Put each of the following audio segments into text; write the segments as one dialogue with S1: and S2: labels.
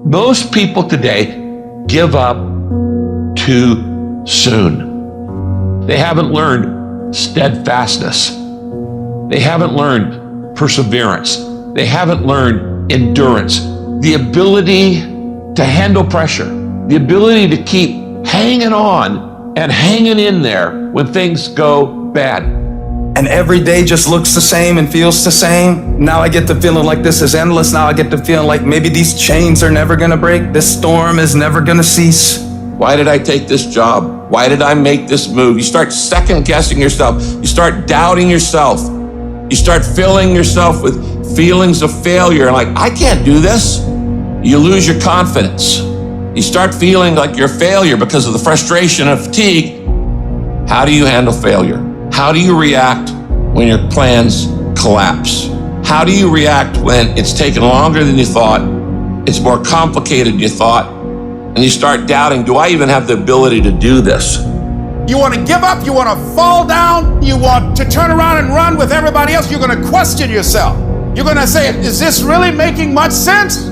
S1: Most people today give up too soon. They haven't learned steadfastness. They haven't learned perseverance. They haven't learned endurance, the ability to handle pressure, the ability to keep hanging on and hanging in there when things go bad.
S2: And every day just looks the same and feels the same. Now I get the feeling like this is endless. Now I get the feeling like maybe these chains are never gonna break. This storm is never gonna cease.
S1: Why did I take this job? Why did I make this move? You start second guessing yourself. You start doubting yourself. You start filling yourself with feelings of failure. Like, I can't do this. You lose your confidence. You start feeling like you're a failure because of the frustration and fatigue. How do you handle failure? How do you react when your plans collapse? How do you react when it's taken longer than you thought? It's more complicated than you thought. And you start doubting, do I even have the ability to do this?
S3: You want to give up, you want to fall down, you want to turn around and run with everybody else, you're going to question yourself. You're going to say, is this really making much sense?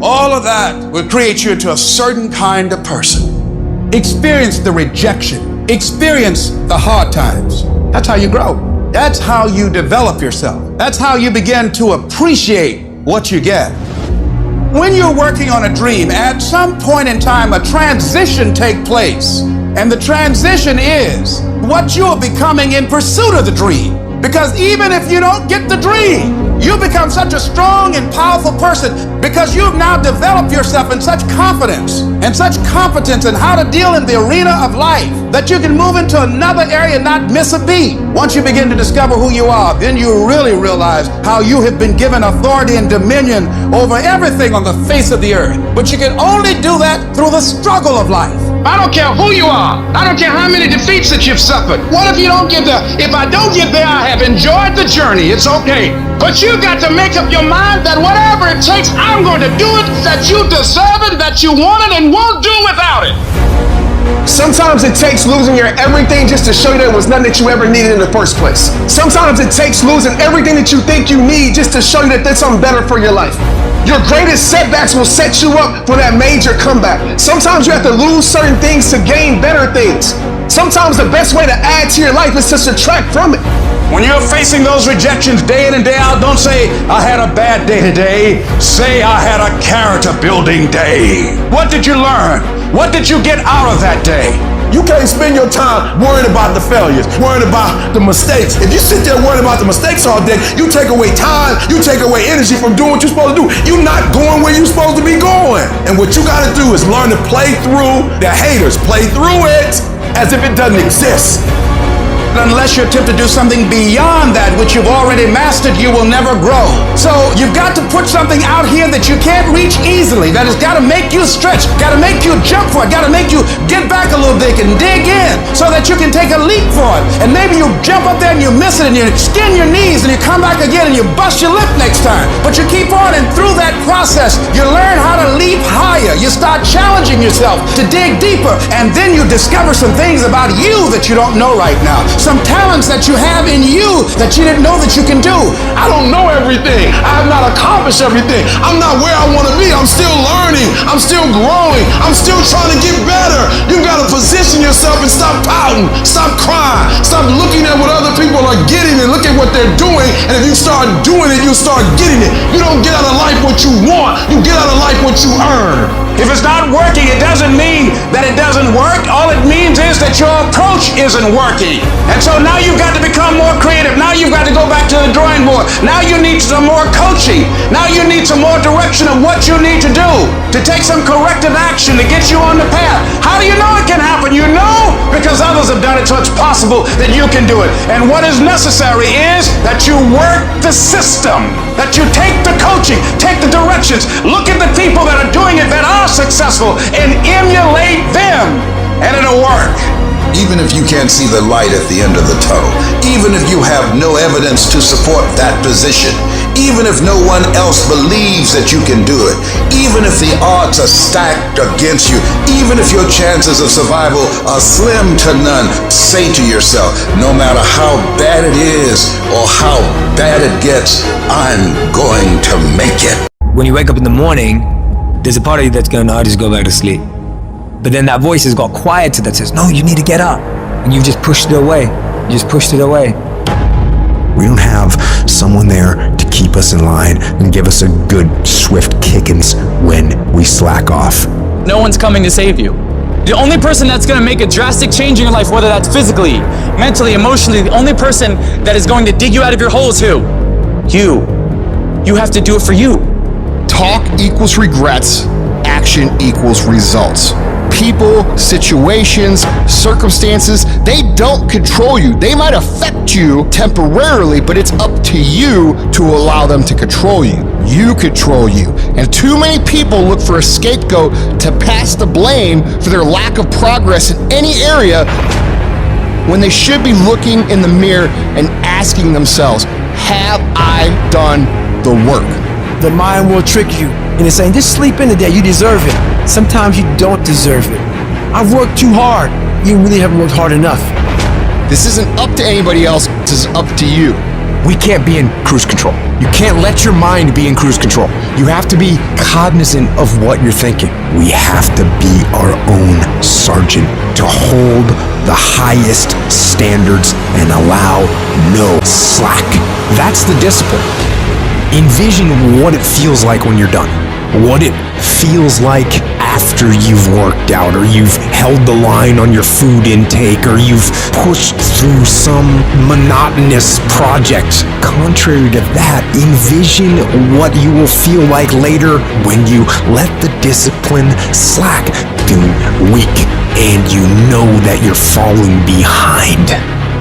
S3: All of that will create you into a certain kind of person. Experience the rejection. Experience the hard times. That's how you grow. That's how you develop yourself. That's how you begin to appreciate what you get. When you're working on a dream, at some point in time, a transition takes place. And the transition is what you are becoming in pursuit of the dream. Because even if you don't get the dream, you become such a strong and powerful person because you've now developed yourself in such confidence and such competence in how to deal in the arena of life that you can move into another area and not miss a beat. Once you begin to discover who you are, then you really realize how you have been given authority and dominion over everything on the face of the earth. But you can only do that through the struggle of life. I don't care who you are. I don't care how many defeats that you've suffered. What if you don't get there? If I don't get there, I have enjoyed the journey. It's okay. But you got to make up your mind that whatever it takes, I'm going to do it, that you deserve it, that you want it, and won't do without it.
S4: Sometimes it takes losing your everything just to show you there was nothing that you ever needed in the first place. Sometimes it takes losing everything that you think you need just to show you that there's something better for your life. Your greatest setbacks will set you up for that major comeback. Sometimes you have to lose certain things to gain better things. Sometimes the best way to add to your life is to subtract from it.
S3: When you're facing those rejections day in and day out, don't say, I had a bad day today. Say, I had a character building day. What did you learn? What did you get out of that day?
S5: You can't spend your time worrying about the failures, worrying about the mistakes. If you sit there worrying about the mistakes all day, you take away time, you take away energy from doing what you're supposed to do. You're not going where you're supposed to be going. And what you gotta do is learn to play through the haters. Play through it as if it doesn't exist.
S3: Unless you attempt to do something beyond that which you've already mastered, you will never grow. So you've got to put something out here that you can't reach easily, that has got to make you stretch, got to make you jump for it, got to make you get back a little bit and dig in so that you can take a leap for it. And maybe you jump up there and you miss it and you skin your knees and you come back again and you bust your lip next time. But you keep on, and through that process, you learn how to leap higher. You start challenging yourself to dig deeper, and then you discover some things about you that you don't know right now. Some talents that you have in you that you didn't know that you can do.
S5: I don't know everything. I have not accomplished everything. I'm not where I want to be. I'm still learning. I'm still growing. I'm still trying to get better. You got to position yourself and stop pouting. Stop crying. Stop looking at what other people are getting and look at what they're doing. And if you start doing it, you'll start getting it. You don't get out of life what you want. You get out of life what you earn.
S3: If it's not working, it doesn't mean that it doesn't work. All it means is that your approach isn't working. And so now you've got to become more creative. Now you've got to go back to the drawing board. Now you need some more coaching. Now you need some more direction of what you need to do to take some corrective action to get you on the path. How do you know it can happen? You know because others have done it, so it's possible that you can do it. And what is necessary is that you work the system, that you take the coaching, take the directions, look at the people that are doing it, that are successful, and emulate them, and it'll work.
S6: Even if you can't see the light at the end of the tunnel, even if you have no evidence to support that position, even if no one else believes that you can do it, even if the odds are stacked against you, even if your chances of survival are slim to none, say to yourself, no matter how bad it is or how bad it gets, I'm going to make it.
S7: When you wake up in the morning, there's a part of you that's going, I'll just go back to sleep. But then that voice has got quieter that says, no, you need to get up. And you've just pushed it away. You just pushed it away.
S8: We don't have someone there to keep us in line and give us a good, swift kickings when we slack off.
S9: No one's coming to save you. The only person that's going to make a drastic change in your life, whether that's physically, mentally, emotionally, the only person that is going to dig you out of your hole is who? You. You have to do it for you.
S10: Talk equals regrets. Action equals results. People, situations, circumstances, they don't control you. They might affect you temporarily, but it's up to you to allow them to control you. You control you. And too many people look for a scapegoat to pass the blame for their lack of progress in any area when they should be looking in the mirror and asking themselves, have I done the work?
S11: The mind will trick you into saying, just sleep in today, you deserve it. Sometimes you don't deserve it. I've worked too hard. You really haven't worked hard enough.
S10: This isn't up to anybody else, this is up to you.
S8: We can't be in cruise control. You can't let your mind be in cruise control. You have to be cognizant of what you're thinking. We have to be our own sergeant, to hold the highest standards and allow no slack. That's the discipline. Envision what it feels like when you're done. What it feels like after you've worked out, or you've held the line on your food intake, or you've pushed through some monotonous project. Contrary to that, envision what you will feel like later when you let the discipline slack, feel weak, and you know that you're falling behind.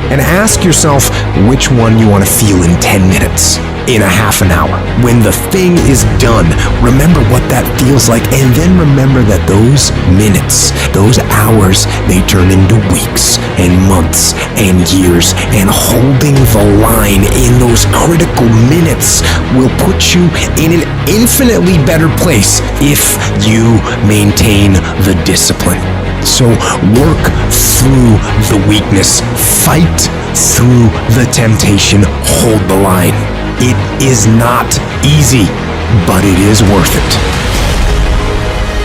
S8: And ask yourself which one you want to feel in 10 minutes, in a half an hour. When the thing is done, remember what that feels like, and then remember that those minutes, those hours, they turn into weeks and months and years, and holding the line in those critical minutes will put you in an infinitely better place if you maintain the discipline. So work through the weakness, fight through the temptation, hold the line. It is not easy, but it is worth it.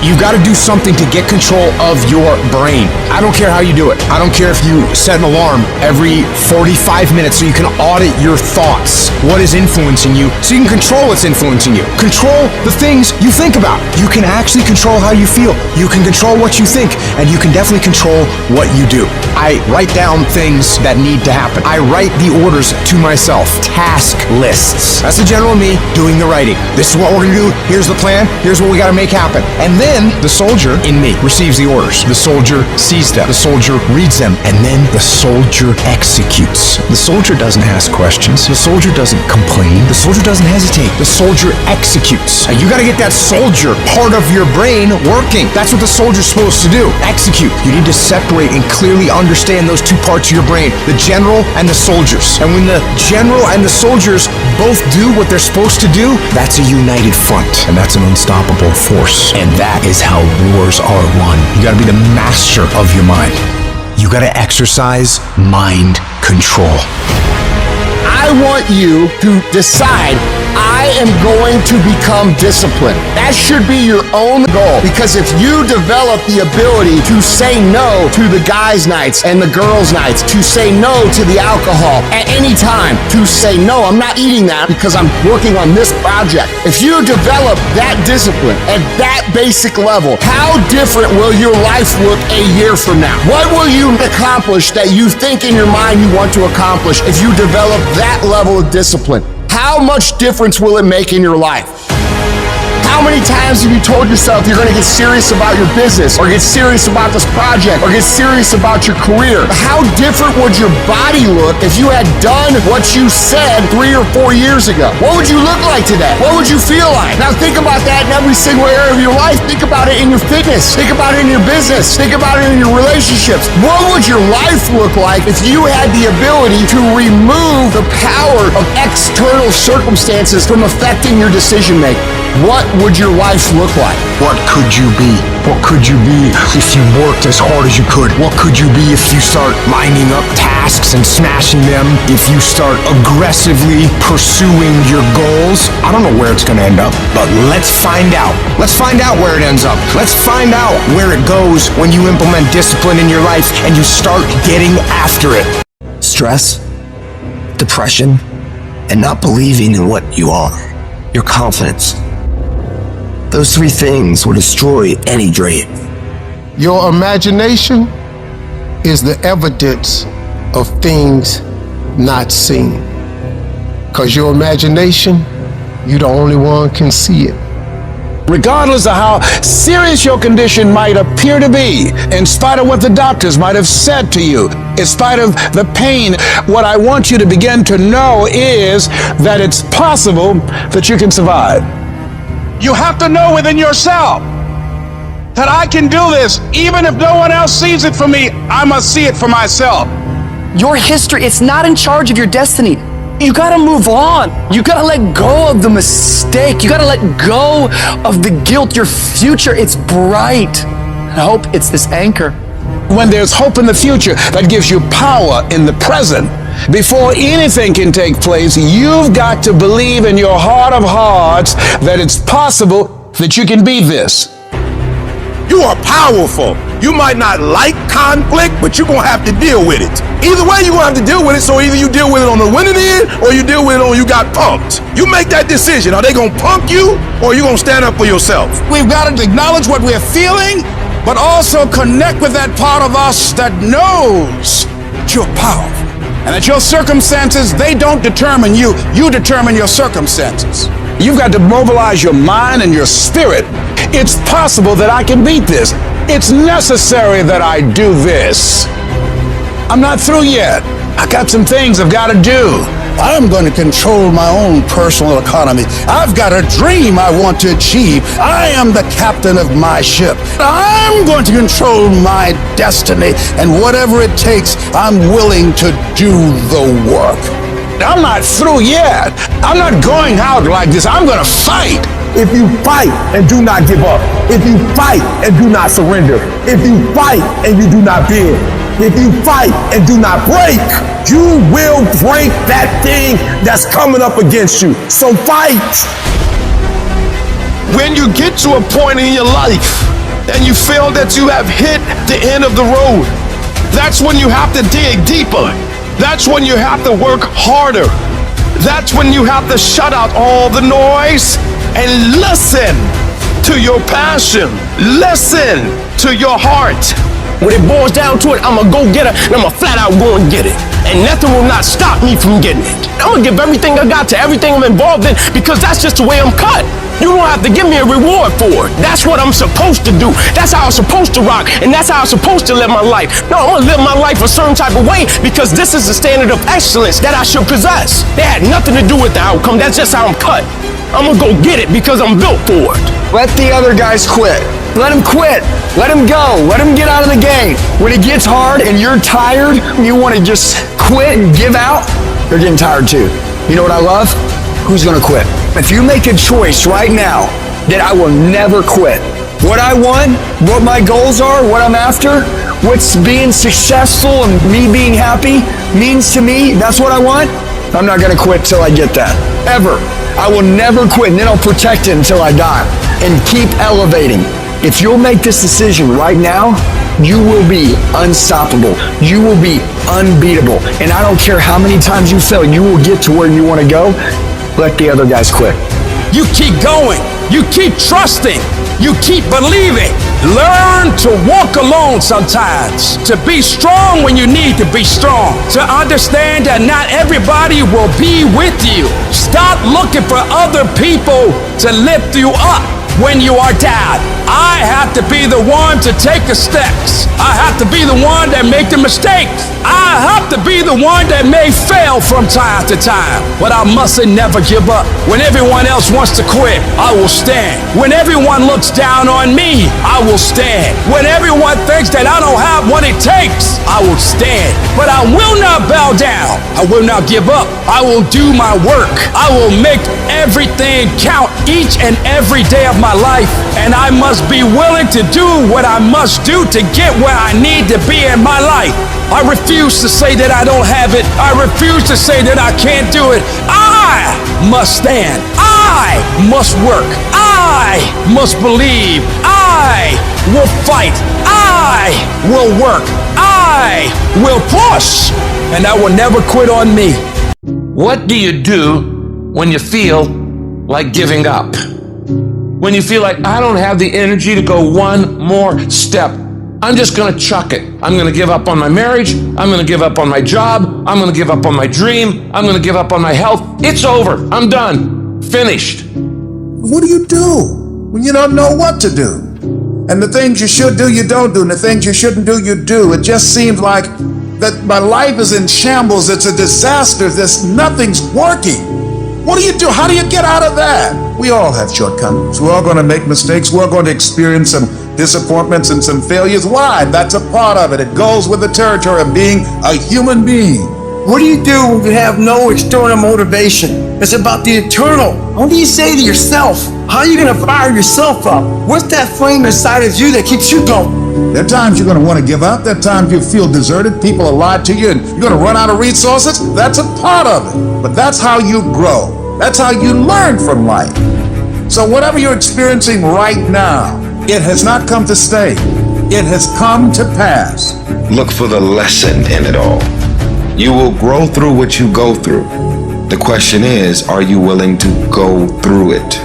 S12: You've got to do something to get control of your brain. I don't care how you do it. I don't care if you set an alarm every 45 minutes so you can audit your thoughts. What is influencing you so you can control what's influencing you. Control the things you think about. You can actually control how you feel. You can control what you think, and you can definitely control what you do. I write down things that need to happen. I write the orders to myself. Task lists. That's the general me doing the writing. This is what we're going to do. Here's the plan. Here's what we got to make happen. And then the soldier in me receives the orders. The soldier sees them. The soldier reads them. And then the soldier executes. The soldier doesn't ask questions. The soldier doesn't complain. The soldier doesn't hesitate. The soldier executes. And you got to get that soldier part of your brain working. That's what the soldier's supposed to do. Execute. You need to separate and clearly understand those two parts of your brain, the general and the soldiers. And when the general and the soldiers both do what they're supposed to do, that's a united front. And that's an unstoppable force. And that is how wars are won. You gotta be the master of your mind. You gotta exercise mind control.
S10: I want you to decide, I am going to become disciplined. That should be your own goal, because if you develop the ability to say no to the guys' nights and the girls' nights, to say no to the alcohol at any time, to say no, I'm not eating that because I'm working on this project. If you develop that discipline at that basic level, how different will your life look a year from now? What will you accomplish that you think in your mind you want to accomplish if you develop that level of discipline? How much difference will it make in your life? How many times have you told yourself you're going to get serious about your business, or get serious about this project, or get serious about your career? How different would your body look if you had done what you said 3 or 4 years ago? What would you look like today? What would you feel like? Now think about that in every single area of your life. Think about it in your fitness. Think about it in your business. Think about it in your relationships. What would your life look like if you had the ability to remove the power of external circumstances from affecting your decision making? What
S12: would your life look like? What could you be? What could you be if you worked as hard as you could? What could you be if you start lining up tasks and smashing them? If you start aggressively pursuing your goals? I don't know where it's going to end up, but let's find out. Let's find out where it ends up. Let's find out where it goes when you implement discipline in your life and you start getting after it.
S7: Stress, depression, and not believing in what you are, your confidence. Those three things will destroy any dream.
S10: Your imagination is the evidence of things not seen. Because your imagination, you're the only one can see it.
S5: Regardless of how serious your condition might appear to be, in spite of what the doctors might have said to you, in spite of the pain, what I want you to begin to know is that it's possible that you can survive. You have to know within yourself that I can do this. Even if no one else sees it for me, I must see it for myself.
S9: Your history, it's not in charge of your destiny. You gotta move on. You gotta let go of the mistake. You gotta let go of the guilt. Your future, it's bright. I hope it's this anchor.
S5: When there's hope in the future, that gives you power in the present. Before anything can take place, you've got to believe in your heart of hearts that it's possible that you can be this.
S3: You are powerful. You might not like conflict, but you're gonna have to deal with it. Either way, you're gonna have to deal with it, so either you deal with it on the winning end, or you deal with it on you got punked. You make that decision. Are they gonna punk you, or are you gonna stand up for yourself? We've got to acknowledge what we're feeling, but also connect with that part of us that knows that you're powerful. And that your circumstances, they don't determine you. You determine your circumstances.
S5: You've got to mobilize your mind and your spirit. It's possible that I can beat this. It's necessary that I do this. I'm not through yet. I got some things I've got to do.
S3: I'm going to control my own personal economy. I've got a dream I want to achieve. I am the captain of my ship. I'm going to control my destiny, and whatever it takes, I'm willing to do the work.
S5: I'm not through yet. I'm not going out like this. I'm going to fight.
S10: If you fight and do not give up, if you fight and do not surrender, if you fight and you do not bend, if you fight and do not break, you will break that thing that's coming up against you. So fight.
S3: When you get to a point in your life and you feel that you have hit the end of the road, that's when you have to dig deeper. That's when you have to work harder. That's when you have to shut out all the noise and listen to your passion. Listen to your heart.
S10: When it boils down to it, I'm a go-getter, and I'm a flat-out go and get it. And nothing will not stop me from getting it. I'm gonna give everything I got to everything I'm involved in, because that's just the way I'm cut. You don't have to give me a reward for it. That's what I'm supposed to do. That's how I'm supposed to rock, and that's how I'm supposed to live my life. No, I'm gonna live my life a certain type of way, because this is the standard of excellence that I should possess. That had nothing to do with the outcome. That's just how I'm cut. I'm gonna go get it because I'm built for it.
S12: Let the other guys quit.
S7: Let him quit. Let him go. Let him get out of the game. When it gets hard and you're tired, you want to just quit and give out, they're getting tired too. You know what I love? Who's going to quit? If you make a choice right now that I will never quit, what I want, what my goals are, what I'm after, what's being successful and me being happy means to me, that's what I want, I'm not going to quit till I get that. Ever. I will never quit, and then I'll protect it until I die and keep elevating. If you'll make this decision right now, you will be unstoppable. You will be unbeatable. And I don't care how many times you fail, you will get to where you want to go. Let the other guys quit.
S5: You keep going. You keep trusting. You keep believing. Learn to walk alone sometimes. To be strong when you need to be strong. To understand that not everybody will be with you. Stop looking for other people to lift you up when you are down. I have to be the one to take the steps. I have to be the one that make the mistakes. I have to be the one that may fail from time to time. But I mustn't never give up. When everyone else wants to quit, I will stand. When everyone looks down on me, I will stand. When everyone thinks that I don't have what it takes, I will stand. But I will not bow down. I will not give up. I will do my work. I will make everything count
S13: each and every day of my life, and I must be willing to do what I must do to get where I need to be in my life. I refuse to say that I don't have it. I refuse to say that I can't do it. I must stand. I must work. I must believe. I will fight. I will work. I will push. And I will never quit on me.
S1: What do you do when you feel like giving up? When you feel like I don't have the energy to go one more step. I'm just gonna chuck it. I'm gonna give up on my marriage. I'm gonna give up on my job. I'm gonna give up on my dream. I'm gonna give up on my health. It's over. I'm done. Finished.
S3: What do you do when you don't know what to do? And the things you should do, you don't do. And the things you shouldn't do, you do. It just seems like that my life is in shambles. It's a disaster. Nothing's working. What do you do? How do you get out of that? We all have shortcomings. We're all going to make mistakes. We're going to experience some disappointments and some failures. Why? That's a part of it. It goes with the territory of being a human being.
S11: What do you do when you have no external motivation? It's about the internal. What do you say to yourself? How are you going to fire yourself up? What's that flame inside of you that keeps you going?
S3: There are times you're going to want to give up. There are times you feel deserted. People have lied to you and you're going to run out of resources. That's a part of it. But that's how you grow. That's how you learn from life. So whatever you're experiencing right now, it has not come to stay. It has come to pass.
S6: Look for the lesson in it all. You will grow through what you go through. The question is, are you willing to go through it?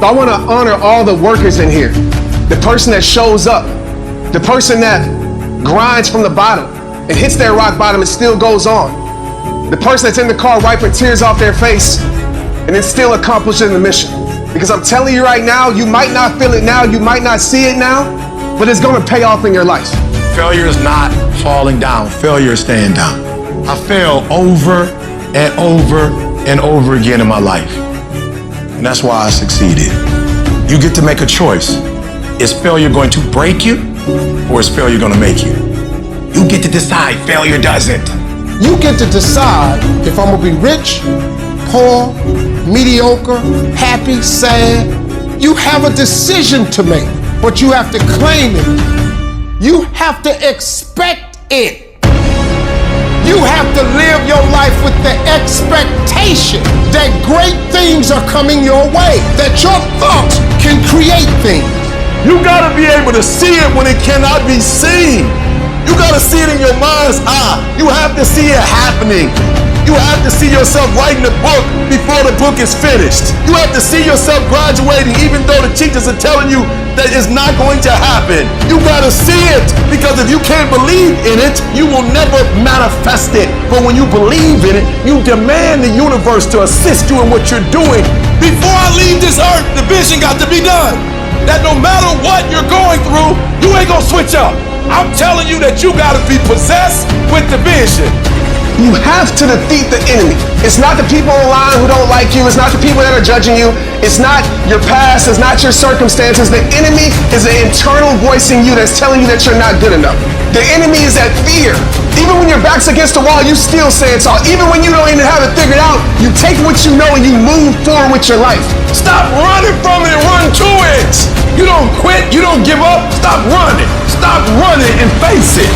S4: I want to honor all the workers in here. The person that shows up, the person that grinds from the bottom and hits their rock bottom and still goes on. The person that's in the car wiping tears off their face and then still accomplishing the mission. Because I'm telling you right now, you might not feel it now, you might not see it now, but it's going to pay off in your life.
S12: Failure is not falling down. Failure is staying down. I fail over and over and over again in my life. And that's why I succeeded. You get to make a choice. Is failure going to break you or is failure going to make you? You get to decide. Failure doesn't.
S10: You get to decide if I'm going to be rich, poor, mediocre, happy, sad. You have a decision to make, but you have to claim it. You have to expect it. You have to live your life with the expectation that great things are coming your way, that your thoughts can create things.
S5: You gotta be able to see it when it cannot be seen. You gotta see it in your mind's eye. You have to see it happening. You have to see yourself writing a book before the book is finished. You have to see yourself graduating even though the teachers are telling you that it's not going to happen. You gotta see it, because if you can't believe in it, you will never manifest it. But when you believe in it, you demand the universe to assist you in what you're doing. Before I leave this earth, the vision got to be done. That no matter what you're going through, you ain't gonna switch up. I'm telling you that you gotta be possessed with the vision.
S4: You have to defeat the enemy. It's not the people online who don't like you. It's not the people that are judging you. It's not your past. It's not your circumstances. The enemy is an internal voice in you that's telling you that you're not good enough. The enemy is that fear. Even when your back's against the wall, you still say it's all. Even when you don't even have it figured out, you take what you know and you move forward with your life.
S5: Stop running from it and run to it. You don't quit. You don't give up. Stop running. Stop running and face it.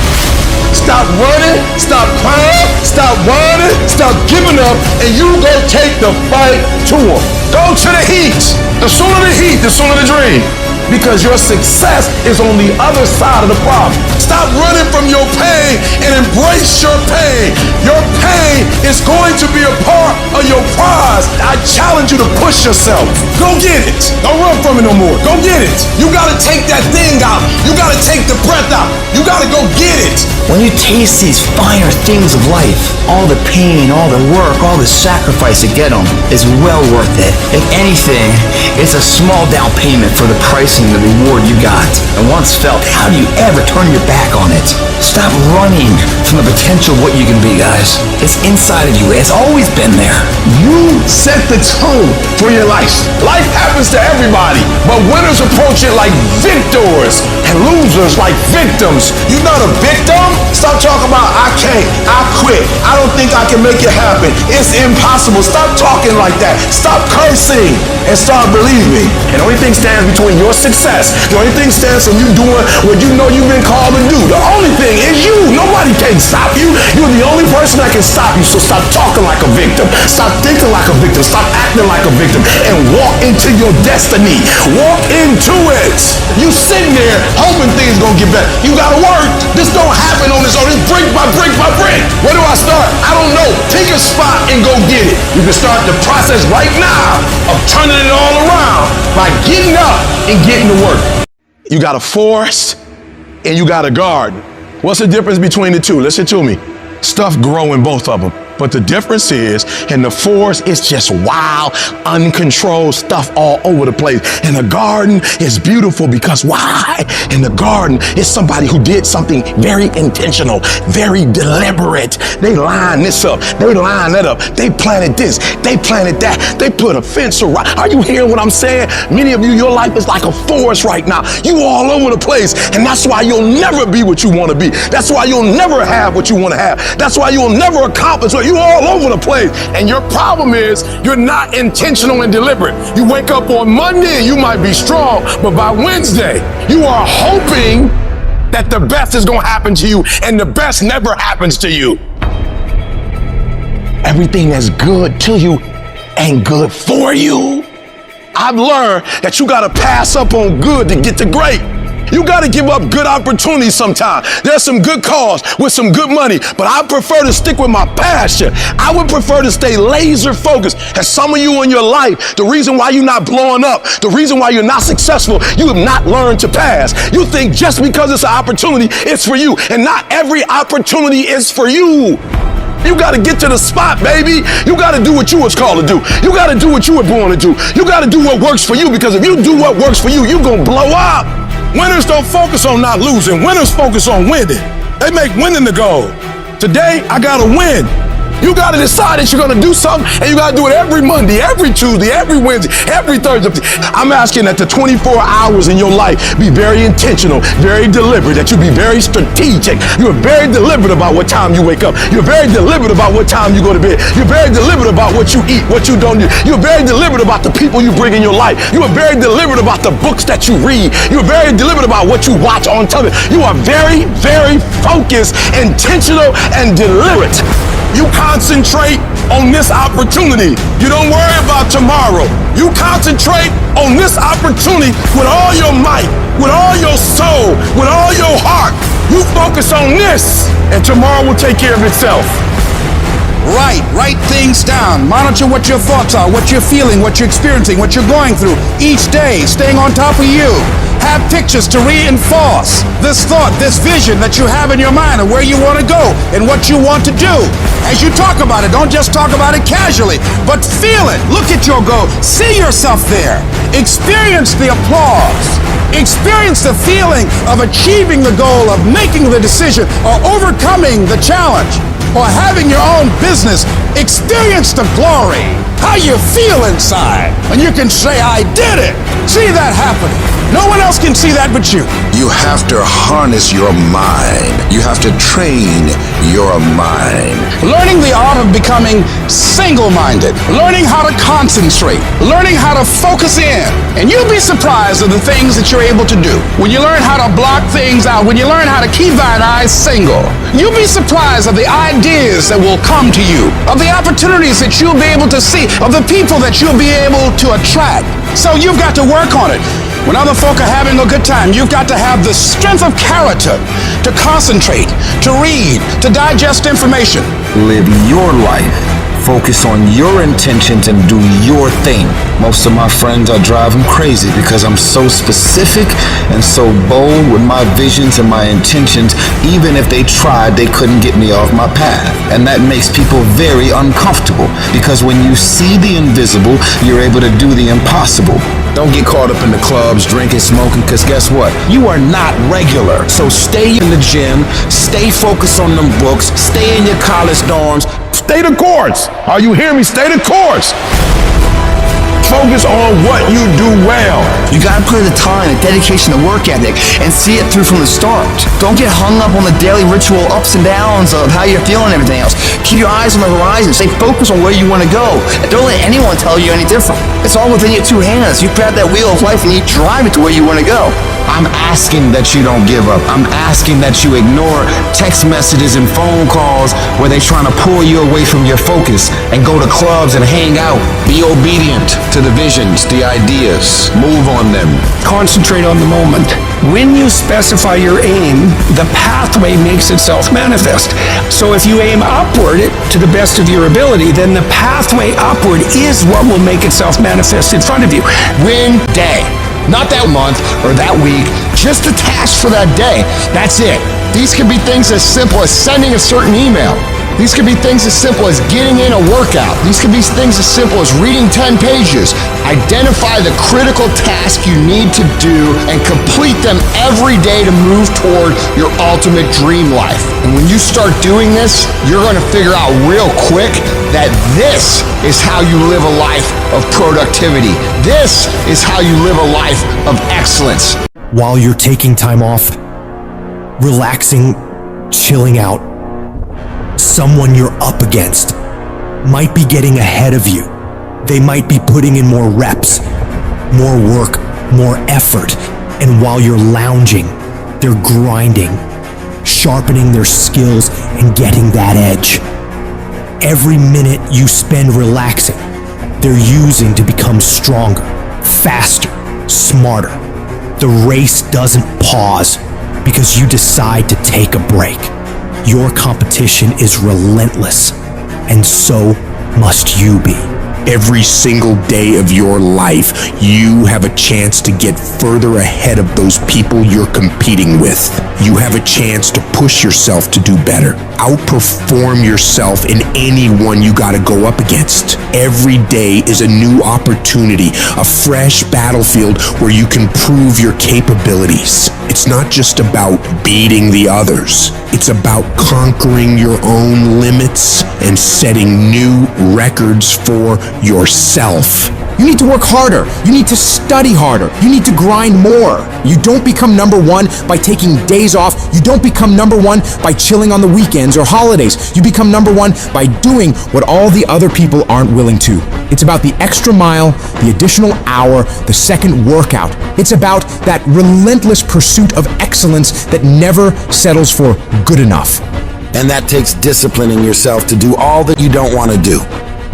S5: Stop running, stop crying, stop whining, stop giving up, and you go take the fight to them. Go to the heat. The sooner the heat, the sooner the dream. Because your success is on the other side of the problem. Stop running from your pain and embrace your pain. Your pain is going to be a part of your prize. I challenge you to push yourself. Go get it. Don't run from it no more. Go get it. You gotta take that thing out. You gotta take the breath out. You gotta go get it.
S14: When you taste these finer things of life, all the pain, all the work, all the sacrifice to get them is well worth it. If anything, it's a small down payment for the price and the reward you got. And once felt, how do you ever turn your back on it? Stop running from the potential of what you can be, guys. It's inside of you. It's always been there.
S4: You set the tone for your life.
S5: Life happens to everybody, but winners approach it like victors and losers like victims. You're not a victim. Stop talking about I can't, I quit, I don't think I can make it happen. It's impossible. Stop talking like that. Stop cursing and start believing. And the only thing stands between your success, the only thing stands from you doing what you know you've been called to do. The only thing is you. Nobody can stop you. You're the only person that can stop you. So stop talking like a victim. Stop thinking like a victim. Stop acting like a victim. And walk into your destiny. Walk into it. You sitting there hoping things gonna get better. You gotta work. This don't happen on its own. It's brick by brick by brick. Where do I start? I don't know. Pick a spot and go get it. You can start the process right now of turning it all around by getting up and getting to work. You got a forest and you got a garden. What's the difference between the two? Listen to me. Stuff grow in both of them. But the difference is, in the forest, it's just wild, uncontrolled stuff all over the place. In the garden, it's beautiful because why? In the garden, it's somebody who did something very intentional, very deliberate. They line this up. They line that up. They planted this. They planted that. They put a fence around. Are you hearing what I'm saying? Many of you, your life is like a forest right now. You all over the place. And that's why you'll never be what you want to be. That's why you'll never have what you want to have. That's why you'll never accomplish what you all over the place. And your problem is you're not intentional and deliberate. You wake up on Monday and you might be strong, but by Wednesday, you are hoping that the best is going to happen to you, and the best never happens to you. Everything that's good to you ain't good for you. I've learned that you got to pass up on good to get to great. You got to give up good opportunities sometimes. There's some good cause with some good money, but I prefer to stick with my passion. I would prefer to stay laser focused. And some of you in your life, the reason why you're not blowing up, the reason why you're not successful, you have not learned to pass. You think just because it's an opportunity, it's for you. And not every opportunity is for you. You got to get to the spot, baby. You got to do what you was called to do. You got to do what you were born to do. You got to do what works for you, because if you do what works for you, you're going to blow up. Winners don't focus on not losing. Winners focus on winning. They make winning the goal. Today, I got to win. You got to decide that you're going to do something, and you got to do it every Monday, every Tuesday, every Wednesday, every Thursday. I'm asking that the 24 hours in your life be very intentional, very deliberate, that you be very strategic. You're very deliberate about what time you wake up. You're very deliberate about what time you go to bed. You're very deliberate about what you eat, what you don't do. You're very deliberate about the people you bring in your life. You are very deliberate about the books that you read. You're very deliberate about what you watch on television. You are very, very focused, intentional, and deliberate. You concentrate on this opportunity. You don't worry about tomorrow. You concentrate on this opportunity with all your might, with all your soul, with all your heart. You focus on this, and tomorrow will take care of itself.
S3: Write things down. Monitor what your thoughts are, what you're feeling, what you're experiencing, what you're going through each day, staying on top of you. Have pictures to reinforce this thought, this vision that you have in your mind of where you want to go and what you want to do. As you talk about it, don't just talk about it casually, but feel it. Look at your goal. See yourself there. Experience the applause. Experience the feeling of achieving the goal, of making the decision, or overcoming the challenge, or having your own business. Experience the glory, how you feel inside. And you can say, I did it. See that happening. No one else can see that but you.
S6: You have to harness your mind. You have to train your mind.
S3: Learning the art of becoming single-minded. Learning how to concentrate. Learning how to focus in. And you'll be surprised of the things that you're able to do. When you learn how to block things out, when you learn how to keep thine eyes single, you'll be surprised of the ideas that will come to you, of the opportunities that you'll be able to see, of the people that you'll be able to attract. So you've got to work on it. When other folk are having a good time, you've got to have the strength of character to concentrate, to read, to digest information.
S14: Live your life. Focus on your intentions and do your thing. Most of my friends are driving crazy because I'm so specific and so bold with my visions and my intentions. Even if they tried, they couldn't get me off my path. And that makes people very uncomfortable, because when you see the invisible, you're able to do the impossible.
S12: Don't get caught up in the clubs, drinking, smoking, because guess what? You are not regular. So stay in the gym, stay focused on them books, stay in your college dorms.
S5: Stay the course. Are you hearing me? Stay the course.
S10: focus on what you do well.
S14: You gotta put in the time, the dedication, the work ethic, and see it through from the start. Don't get hung up on the daily ritual ups and downs of how you're feeling and everything else. Keep your eyes on the horizon. Stay focused on where you want to go. And don't let anyone tell you any different. It's all within your two hands. You grab that wheel of life and you drive it to where you want to go.
S12: I'm asking that you don't give up. I'm asking that you ignore text messages and phone calls where they're trying to pull you away from your focus and go to clubs and hang out. Be obedient to the visions, the ideas. Move on them.
S13: Concentrate on the moment. When you specify your aim, the pathway makes itself manifest. So if you aim upward to the best of your ability, then the pathway upward is what will make itself manifest in front of you.
S12: Win day. Not that month or that week, just a task for that day. That's it. These can be things as simple as sending a certain email. These can be things as simple as getting in a workout. These can be things as simple as reading 10 pages. Identify the critical task you need to do and complete them every day to move toward your ultimate dream life. And when you start doing this, you're going to figure out real quick that this is how you live a life of productivity. This is how you live a life of excellence.
S8: While you're taking time off, relaxing, chilling out, someone you're up against might be getting ahead of you. They might be putting in more reps, more work, more effort. And while you're lounging, they're grinding, sharpening their skills and getting that edge. Every minute you spend relaxing, they're using to become stronger, faster, smarter. The race doesn't pause because you decide to take a break. Your competition is relentless, and so must you be.
S12: Every single day of your life, you have a chance to get further ahead of those people you're competing with. You have a chance to push yourself to do better. Outperform yourself in anyone you gotta go up against. Every day is a new opportunity, a fresh battlefield where you can prove your capabilities. It's not just about beating the others. It's about conquering your own limits and setting new records for yourself.
S8: You need to work harder. You need to study harder. You need to grind more. You don't become number one by taking days off. You don't become number one by chilling on the weekends or holidays. You become number one by doing what all the other people aren't willing to. It's about the extra mile, the additional hour, the second workout. It's about that relentless pursuit of excellence that never settles for good enough.
S6: And that takes disciplining yourself to do all that you don't want to do,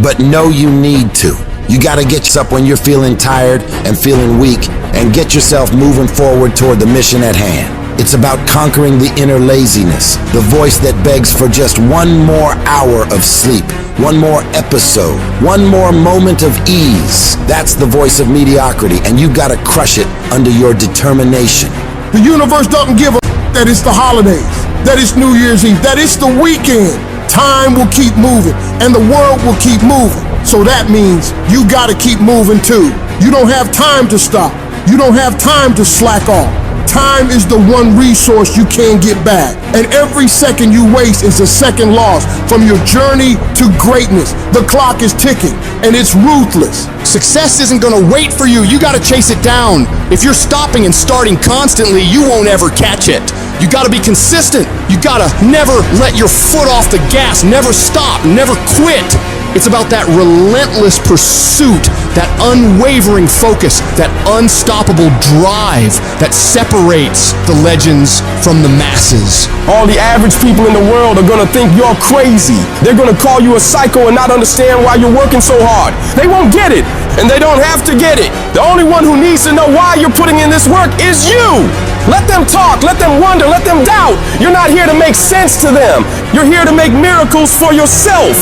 S6: but know you need to. You gotta get up when you're feeling tired and feeling weak and get yourself moving forward toward the mission at hand. It's about conquering the inner laziness, the voice that begs for just one more hour of sleep, one more episode, one more moment of ease. That's the voice of mediocrity, and you gotta crush it under your determination.
S10: The universe doesn't give a that it's the holidays, that it's New Year's Eve, that it's the weekend. Time will keep moving, and the world will keep moving. So that means you gotta keep moving too. You don't have time to stop. You don't have time to slack off. Time is the one resource you can't get back. And every second you waste is a second loss from your journey to greatness. The clock is ticking, and it's ruthless.
S12: Success isn't gonna wait for you. You gotta chase it down. If you're stopping and starting constantly, you won't ever catch it. You gotta be consistent. You gotta never let your foot off the gas. Never stop, never quit. It's about that relentless pursuit, that unwavering focus, that unstoppable drive that separates the legends from the masses.
S10: All the average people in the world are gonna think you're crazy. They're gonna call you a psycho and not understand why you're working so hard. They won't get it, and they don't have to get it. The only one who needs to know why you're putting in this work is you. Let them talk, let them wonder, let them doubt. You're not here to make sense to them. You're here to make miracles for yourself.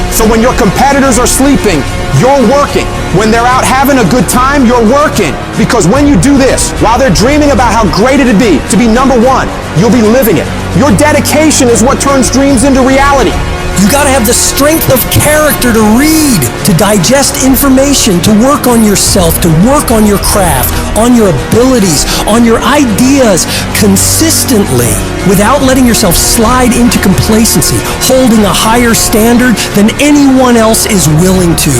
S8: So when your competitors are sleeping, you're working. When they're out having a good time, you're working. Because when you do this, while they're dreaming about how great it'd be to be number one, you'll be living it. Your dedication is what turns dreams into reality.
S15: You gotta have the strength of character to read, to digest information, to work on yourself, to work on your craft, on your abilities, on your ideas consistently, without letting yourself slide into complacency, holding a higher standard than anyone else is willing to,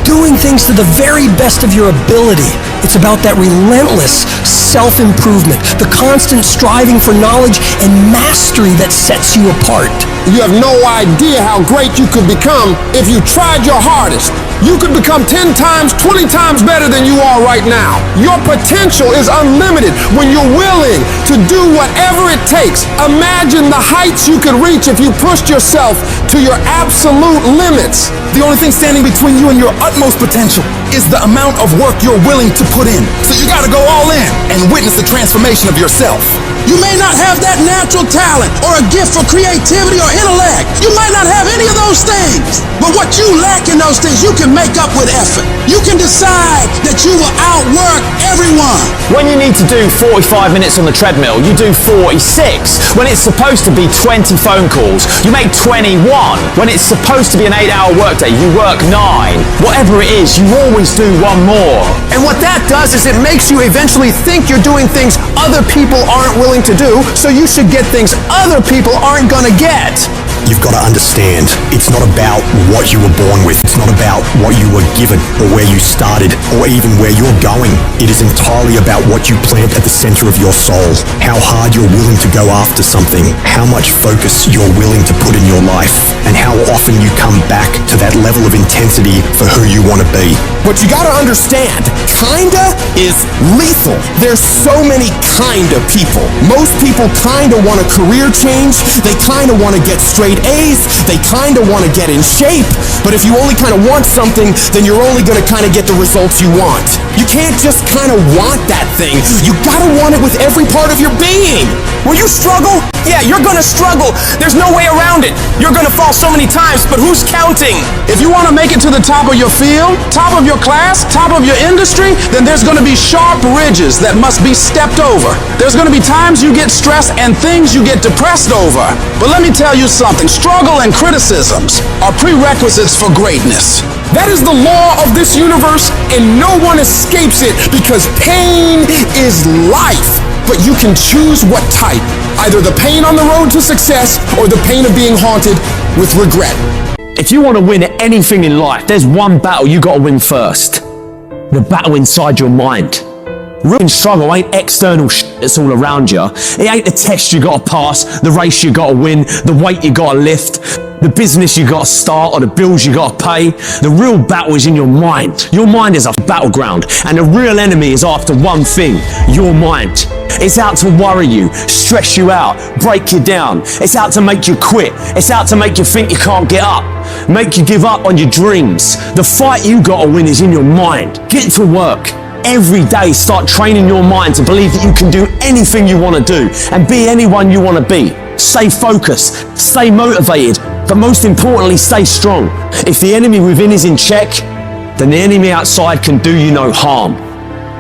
S15: doing things to the very best of your ability. It's about that relentless self-improvement, the constant striving for knowledge and mastery that sets you apart.
S10: You have no idea how great you could become if you tried your hardest. You could become 10 times, 20 times better than you are right now. Your potential is unlimited when you're willing to do whatever it takes. Imagine the heights you could reach if you pushed yourself to your absolute limits.
S12: The only thing standing between you and your utmost potential is the amount of work you're willing to put in. So you gotta go all in and witness the transformation of yourself.
S5: You may not have that natural talent or a gift for creativity or intellect. You might not have any of those things. But what you lack in those things, you can make up with effort. You can decide that you will outwork everyone.
S9: When you need to do 45 minutes on the treadmill, you do 46. When it's supposed to be 20 phone calls, you make 21. When it's supposed to be an 8-hour workday, you work 9. Whatever it is, you always do one more.
S12: And what that does is it makes you eventually think you're doing things other people aren't willing to do, so you should get things other people aren't gonna get.
S8: You've got to understand, it's not about what you were born with. It's not about what you were given or where you started or even where you're going. It is entirely about what you plant at the center of your soul, how hard you're willing to go after something, how much focus you're willing to put in your life, and how often you come back to that level of intensity for who you want to be.
S12: What you gotta understand, kinda is lethal. There's so many kinda people. Most people kinda want a career change. They kinda want to get straight A's. They kinda want to get in shape. But if you only kinda want something, then you're only gonna kinda get the results you want. You can't just kinda want that thing. You gotta want it with every part of your being. Will you struggle? Yeah, you're gonna struggle. There's no way around it. You're gonna fall so many times, but who's counting?
S5: If you want to make it to the top of your field, top of your class, top of your industry, then there's going to be sharp ridges that must be stepped over. There's going to be times you get stressed and things you get depressed over. But let me tell you something, struggle and criticisms are prerequisites for greatness.
S12: That is the law of this universe, and no one escapes it because pain is life. But you can choose what type, either the pain on the road to success or the pain of being haunted with regret.
S9: If you want to win at anything in life, there's one battle you got to win first. The battle inside your mind. Real struggle ain't external shit that's all around you. It ain't the test you got to pass, the race you got to win, the weight you got to lift, the business you got to start, or the bills you got to pay. The real battle is in your mind. Your mind is a battleground, and the real enemy is after one thing, your mind. It's out to worry you, stress you out, break you down. It's out to make you quit. It's out to make you think you can't get up, make you give up on your dreams. The fight you gotta win is in your mind. Get to work. Every day start training your mind to believe that you can do anything you want to do and be anyone you want to be. Stay focused, stay motivated, but most importantly, stay strong. If the enemy within is in check, then the enemy outside can do you no harm.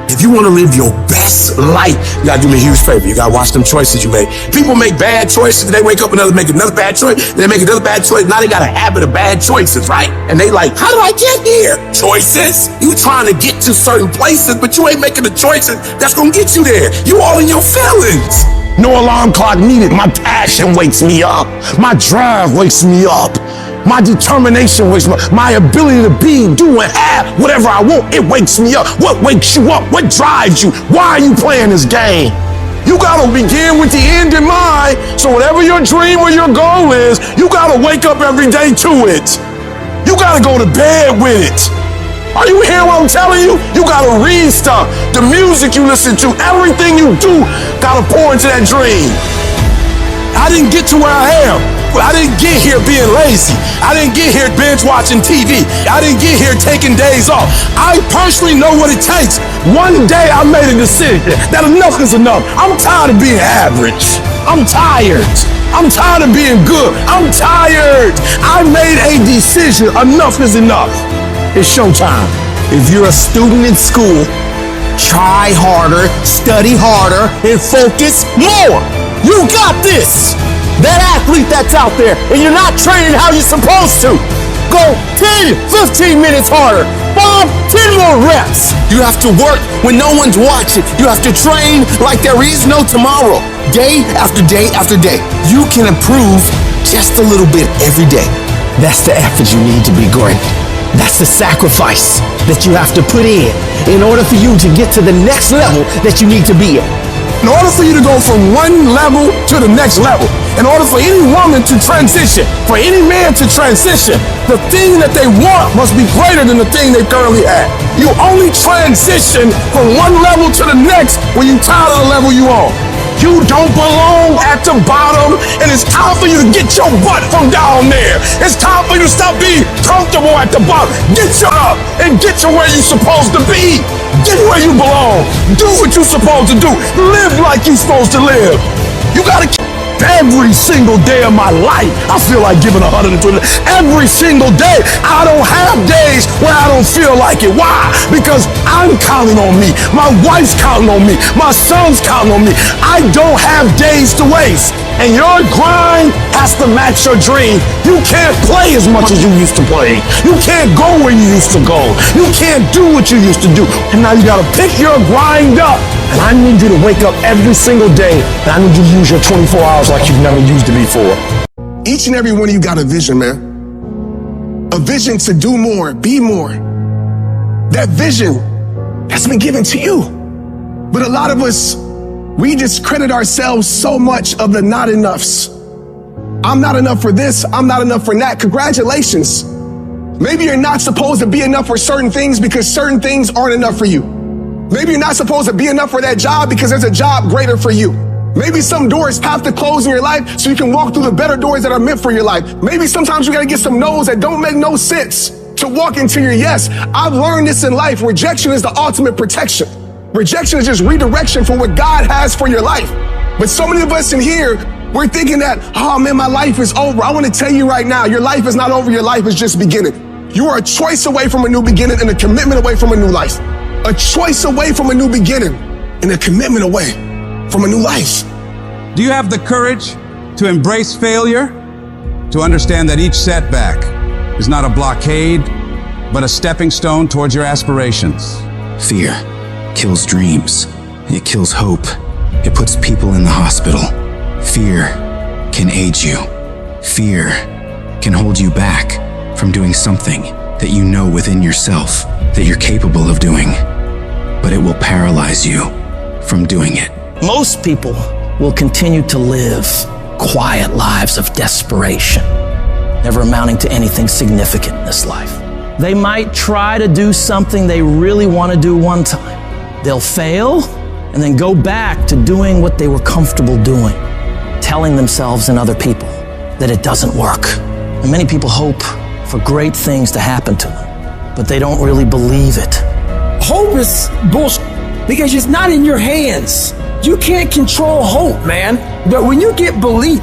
S12: If you want to live your best life, you gotta do me a huge favor. You gotta watch them choices you make. People make bad choices, they wake up and make another bad choice, they make another bad choice. Now they got a habit of bad choices, right? And they like, how did I get here? Choices? You trying to get to certain places, but you ain't making the choices that's gonna get you there. You all in your feelings. No alarm clock needed. My passion wakes me up. My drive wakes me up. My determination wakes me up. My ability to be, do, and have whatever I want, it wakes me up. What wakes you up? What drives you? Why are you playing this game? You gotta begin with the end in mind. So whatever your dream or your goal is, you gotta wake up every day to it. You gotta go to bed with it. Are you hearing what I'm telling you? You gotta read stuff. The music you listen to, everything you do, gotta pour into that dream. I didn't get to where I am. I didn't get here being lazy. I didn't get here binge watching TV. I didn't get here taking days off. I personally know what it takes. One day I made a decision that enough is enough. I'm tired of being average. I'm tired. I'm tired of being good. I'm tired. I made a decision. Enough is enough. It's showtime. If you're a student in school, try harder, study harder, and focus more. You got this.
S10: that athlete that's out there and you're not training how you're supposed to. Go 10, 15 minutes harder. Bob, 10 more reps. You have to work when no one's watching. You have to train like there is no tomorrow. Day after day after day. You can improve just a little bit every day. That's the effort you need to be great. That's the sacrifice that you have to put in order for you to get to the next level that you need to be at.
S12: In order for you to go from one level to the next level, in order for any woman to transition, for any man to transition, the thing that they want must be greater than the thing they currently have. You only transition from one level to the next when you're tired of the level you on. You don't belong at the bottom, and it's time for you to get your butt from down there. It's time for you to stop being comfortable at the bottom. Get you up and get to where you're supposed to be. Get where you belong. Do what you're supposed to do. Live like you're supposed to live. You gotta keep every single day of my life. I feel like giving 120. Every single day. I don't have days where I don't feel like it. Why? Because I'm counting on me. My wife's counting on me. My son's counting on me. I don't have days to waste. And your grind has to match your dream. You can't play as much as you used to play. You can't go where you used to go. You can't do what you used to do. And now you gotta pick your grind up. And I need you to wake up every single day, and I need you to use your 24 hours like you've never used it before.
S5: Each and every one of you got a vision, man. A vision to do more, be more. That vision has been given to you. But a lot of us, we discredit ourselves so much of the not enoughs. I'm not enough for this, I'm not enough for that. Congratulations. Maybe you're not supposed to be enough for certain things because certain things aren't enough for you. Maybe you're not supposed to be enough for that job because there's a job greater for you. Maybe some doors have to close in your life so you can walk through the better doors that are meant for your life. Maybe sometimes you gotta get some no's that don't make no sense to walk into your yes. I've learned this in life. Rejection is the ultimate protection. Rejection is just redirection for what God has for your life. But so many of us in here, we're thinking that, oh man, my life is over. I wanna tell you right now, your life is not over, your life is just beginning. You are a choice away from a new beginning and a commitment away from a new life. A choice away from a new beginning and a commitment away from a new life.
S3: Do you have the courage to embrace failure? To understand that each setback is not a blockade, but a stepping stone towards your aspirations?
S14: Fear kills dreams. It kills hope. It puts people in the hospital. Fear can age you. Fear can hold you back from doing something that you know within yourself that you're capable of doing, but it will paralyze you from doing it.
S15: Most people will continue to live quiet lives of desperation, never amounting to anything significant in this life. They might try to do something they really want to do one time. They'll fail and then go back to doing what they were comfortable doing, telling themselves and other people that it doesn't work. And many people hope for great things to happen to them, but they don't really believe it.
S11: Hope is bullshit because it's not in your hands. You can't control hope, man. But when you get belief,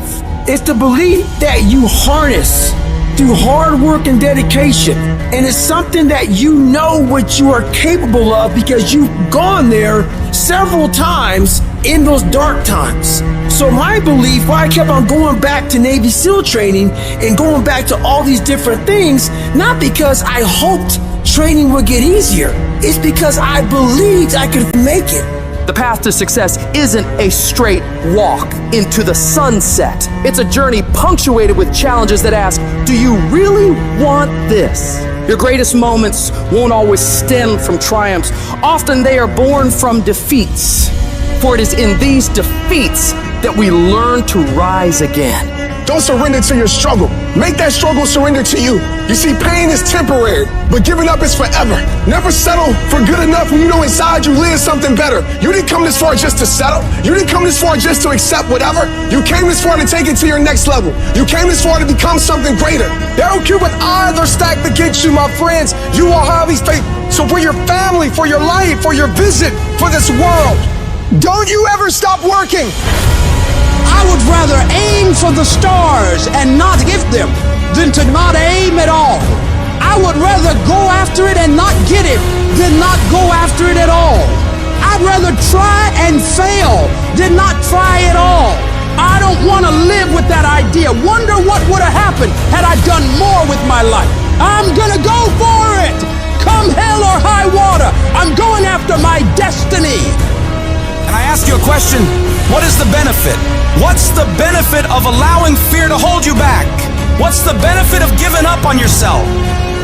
S11: it's the belief that you harness through hard work and dedication. And it's something that you know what you are capable of because you've gone there several times in those dark times. So my belief, why I kept on going back to Navy SEAL training and going back to all these different things, not because I hoped training would get easier. It's because I believed I could make it.
S16: The path to success isn't a straight walk into the sunset. It's a journey punctuated with challenges that ask, do you really want this? Your greatest moments won't always stem from triumphs. Often they are born from defeats. For it is in these defeats that we learn to rise again.
S5: Don't surrender to your struggle. Make that struggle surrender to you. You see, pain is temporary, but giving up is forever. Never settle for good enough when you know inside you live something better. You didn't come this far just to settle. You didn't come this far just to accept whatever. You came this far to take it to your next level. You came this far to become something greater.
S10: They don't care what odds are stacked against you, my friends. You will have these faith. So for your family, for your life, for your vision, for this world, don't you ever stop working.
S17: I would rather aim for the stars and not hit them than to not aim at all. I would rather go after it and not get it than not go after it at all. I'd rather try and fail than not try at all. I don't want to live with that idea. Wonder what would have happened had I done more with my life. I'm gonna go for it. Come hell or high water, I'm going after my destiny.
S13: And I ask you a question, what is the benefit? What's the benefit of allowing fear to hold you back? What's the benefit of giving up on yourself?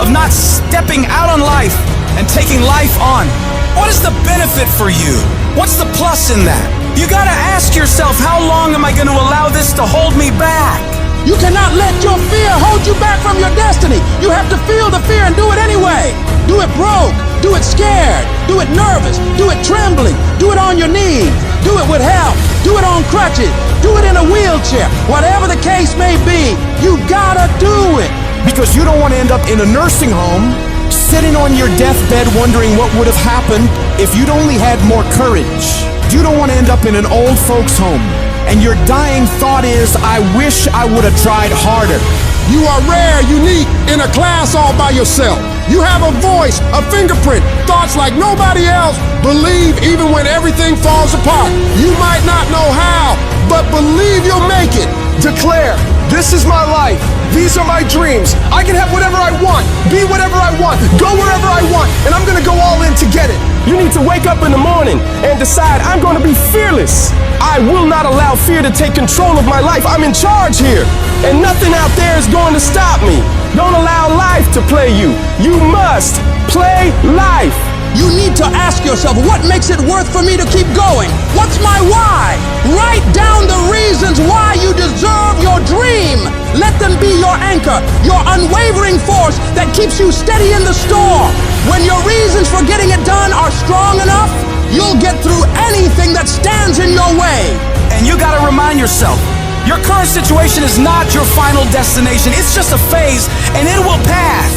S13: Of not stepping out on life and taking life on? What is the benefit for you? What's the plus in that? You gotta ask yourself, how long am I gonna allow this to hold me back?
S17: You cannot let your fear hold you back from your destiny. You have to feel the fear and do it anyway. Do it broke, do it scared, do it nervous, do it trembling, do it on your knees, do it with help, do it on crutches, do it in a wheelchair. Whatever the case may be, you gotta do it.
S12: Because you don't want to end up in a nursing home, sitting on your deathbed wondering what would have happened if you'd only had more courage. You don't want to end up in an old folks home, and your dying thought is, I wish I would have tried harder.
S17: You are rare, unique, in a class all by yourself. You have a voice, a fingerprint, thoughts like nobody else. Believe even when everything falls apart. You might not know how, but believe you'll make it.
S4: Declare, this is my life. These are my dreams. I can have whatever I want, be whatever I want, go wherever I want, and I'm gonna go all in to get it.
S11: You need to wake up in the morning and decide I'm going to be fearless. I will not allow fear to take control of my life. I'm in charge here, and nothing out there is going to stop me. Don't allow life to play you. You must play life.
S17: You need to ask yourself, what makes it worth for me to keep going? What's my why? Write down the reasons why you deserve your dream. Let them be your anchor, your unwavering force that keeps you steady in the storm. When your reasons for getting it done are strong enough, you'll get through anything that stands in your way.
S13: And you gotta remind yourself, your current situation is not your final destination. It's just a phase, and it will pass.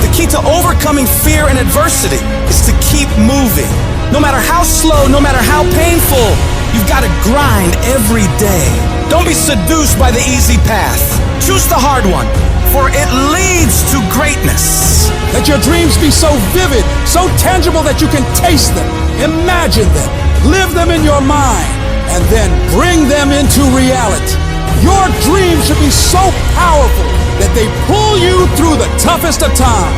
S13: The key to overcoming fear and adversity is to keep moving. No matter how slow, no matter how painful, you've got to grind every day. Don't be seduced by the easy path. Choose the hard one, for it leads to greatness.
S17: Let your dreams be so vivid, so tangible that you can taste them, imagine them, live them in your mind, and then bring them into reality. Your dreams should be so powerful that they pull you through the toughest of times.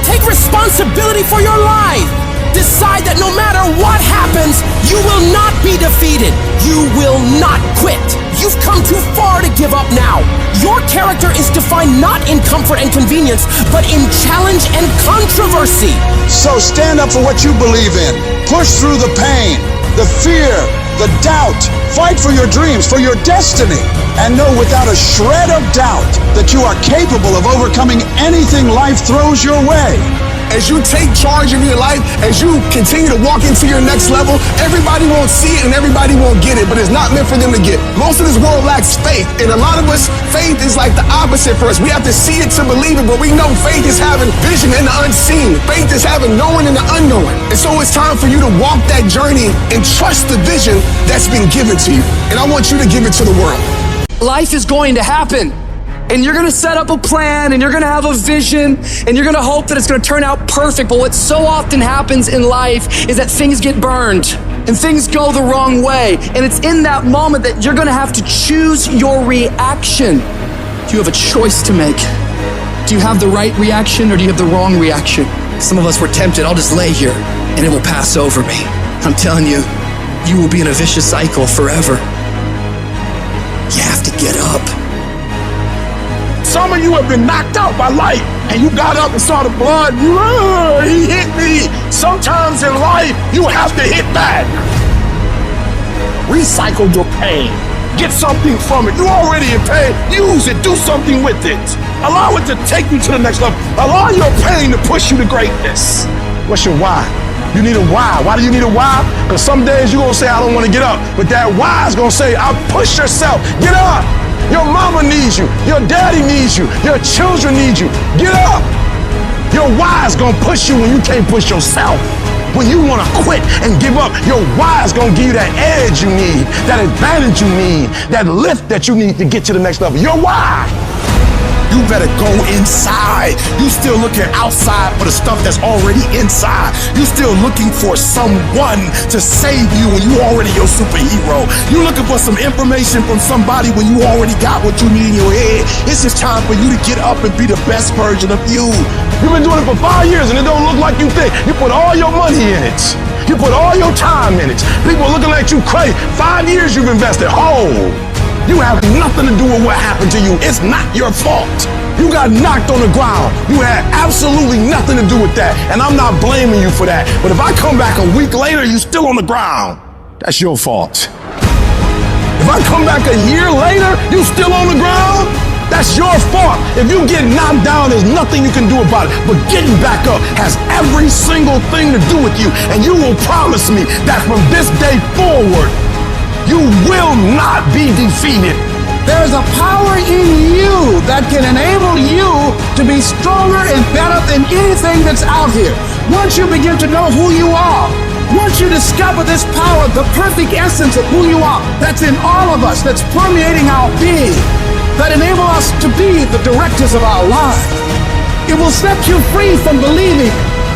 S15: Take responsibility for your life. Decide that no matter what happens, you will not be defeated. You will not quit. You've come too far to give up now. Your character is defined not in comfort and convenience, but in challenge and controversy.
S6: So stand up for what you believe in. Push through the pain, the fear, the doubt. Fight for your dreams, for your destiny. And know without a shred of doubt that you are capable of overcoming anything life throws your way.
S4: As you take charge of your life, as you continue to walk into your next level, everybody won't see it and everybody won't get it, but it's not meant for them to get. Most of this world lacks faith, and a lot of us, faith is like the opposite for us. We have to see it to believe it, but we know faith is having vision in the unseen. Faith is having knowing in the unknown. And so it's time for you to walk that journey and trust the vision that's been given to you. And I want you to give it to the world.
S16: Life is going to happen. And you're gonna set up a plan, and you're gonna have a vision, and you're gonna hope that it's gonna turn out perfect. But what so often happens in life is that things get burned, and things go the wrong way. And it's in that moment that you're gonna have to choose your reaction. You have a choice to make. Do you have the right reaction, or do you have the wrong reaction? Some of us were tempted, I'll just lay here, and it will pass over me. I'm telling you, you will be in a vicious cycle forever. You have to get up.
S5: Some of you have been knocked out by life, and you got up and saw the blood. He hit me. Sometimes in life, you have to hit back. Recycle your pain. Get something from it. You're already in pain. Use it. Do something with it. Allow it to take you to the next level. Allow your pain to push you to greatness. What's your why? You need a why. Why do you need a why? Because some days you're going to say, I don't want to get up. But that why is going to say, I'll push yourself. Get up. Your mama needs you. Your daddy needs you. Your children need you. Get up. Your why is gonna push you when you can't push yourself. When you wanna quit and give up, your why is gonna give you that edge you need, that advantage you need, that lift that you need to get to the next level. Your why.
S10: You better go inside. You still looking outside for the stuff that's already inside. You still looking for someone to save you when you already your superhero. You looking for some information from somebody when you already got what you need in your head. It's just time for you to get up and be the best version of you.
S5: You've been doing it for 5 years and it don't look like you think. You put all your money in it. You put all your time in it. People are looking at you crazy. 5 years you've invested whole. You have nothing to do with what happened to you. It's not your fault. You got knocked on the ground. You had absolutely nothing to do with that. And I'm not blaming you for that. But if I come back a week later, you're still on the ground. That's your fault. If I come back a year later, you still on the ground? That's your fault. If you get knocked down, there's nothing you can do about it. But getting back up has every single thing to do with you. And you will promise me that from this day forward, you will not be defeated.
S17: There's a power in you that can enable you to be stronger and better than anything that's out here. Once you begin to know who you are, once you discover this power, the perfect essence of who you are, that's in all of us, that's permeating our being, that enable us to be the directors of our lives, it will set you free from believing,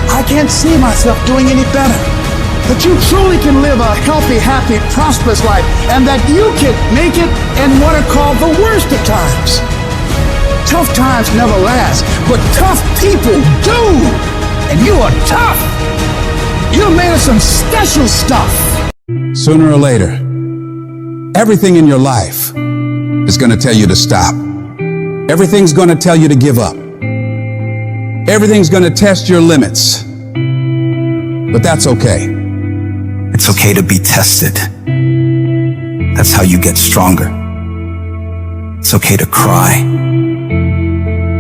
S17: I can't see myself doing any better. That you truly can live a healthy, happy, prosperous life, and that you can make it in what are called the worst of times. Tough times never last, but tough people do. And you are tough. You're made of some special stuff.
S18: Sooner or later, everything in your life is going to tell you to stop. Everything's going to tell you to give up. Everything's going to test your limits. But that's okay.
S14: It's okay to be tested. That's how you get stronger. It's okay to cry.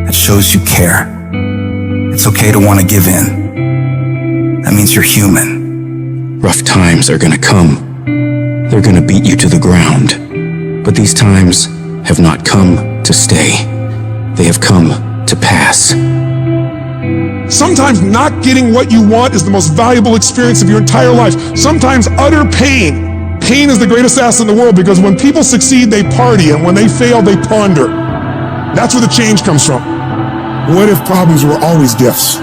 S14: That shows you care. It's okay to want to give in. That means you're human.
S8: Rough times are gonna come. They're gonna beat you to the ground. But these times have not come to stay. They have come to pass.
S5: Sometimes not getting what you want is the most valuable experience of your entire life. Sometimes utter pain. Pain is the greatest assassin in the world because when people succeed, they party, and when they fail, they ponder. That's where the change comes from. What if problems were always gifts?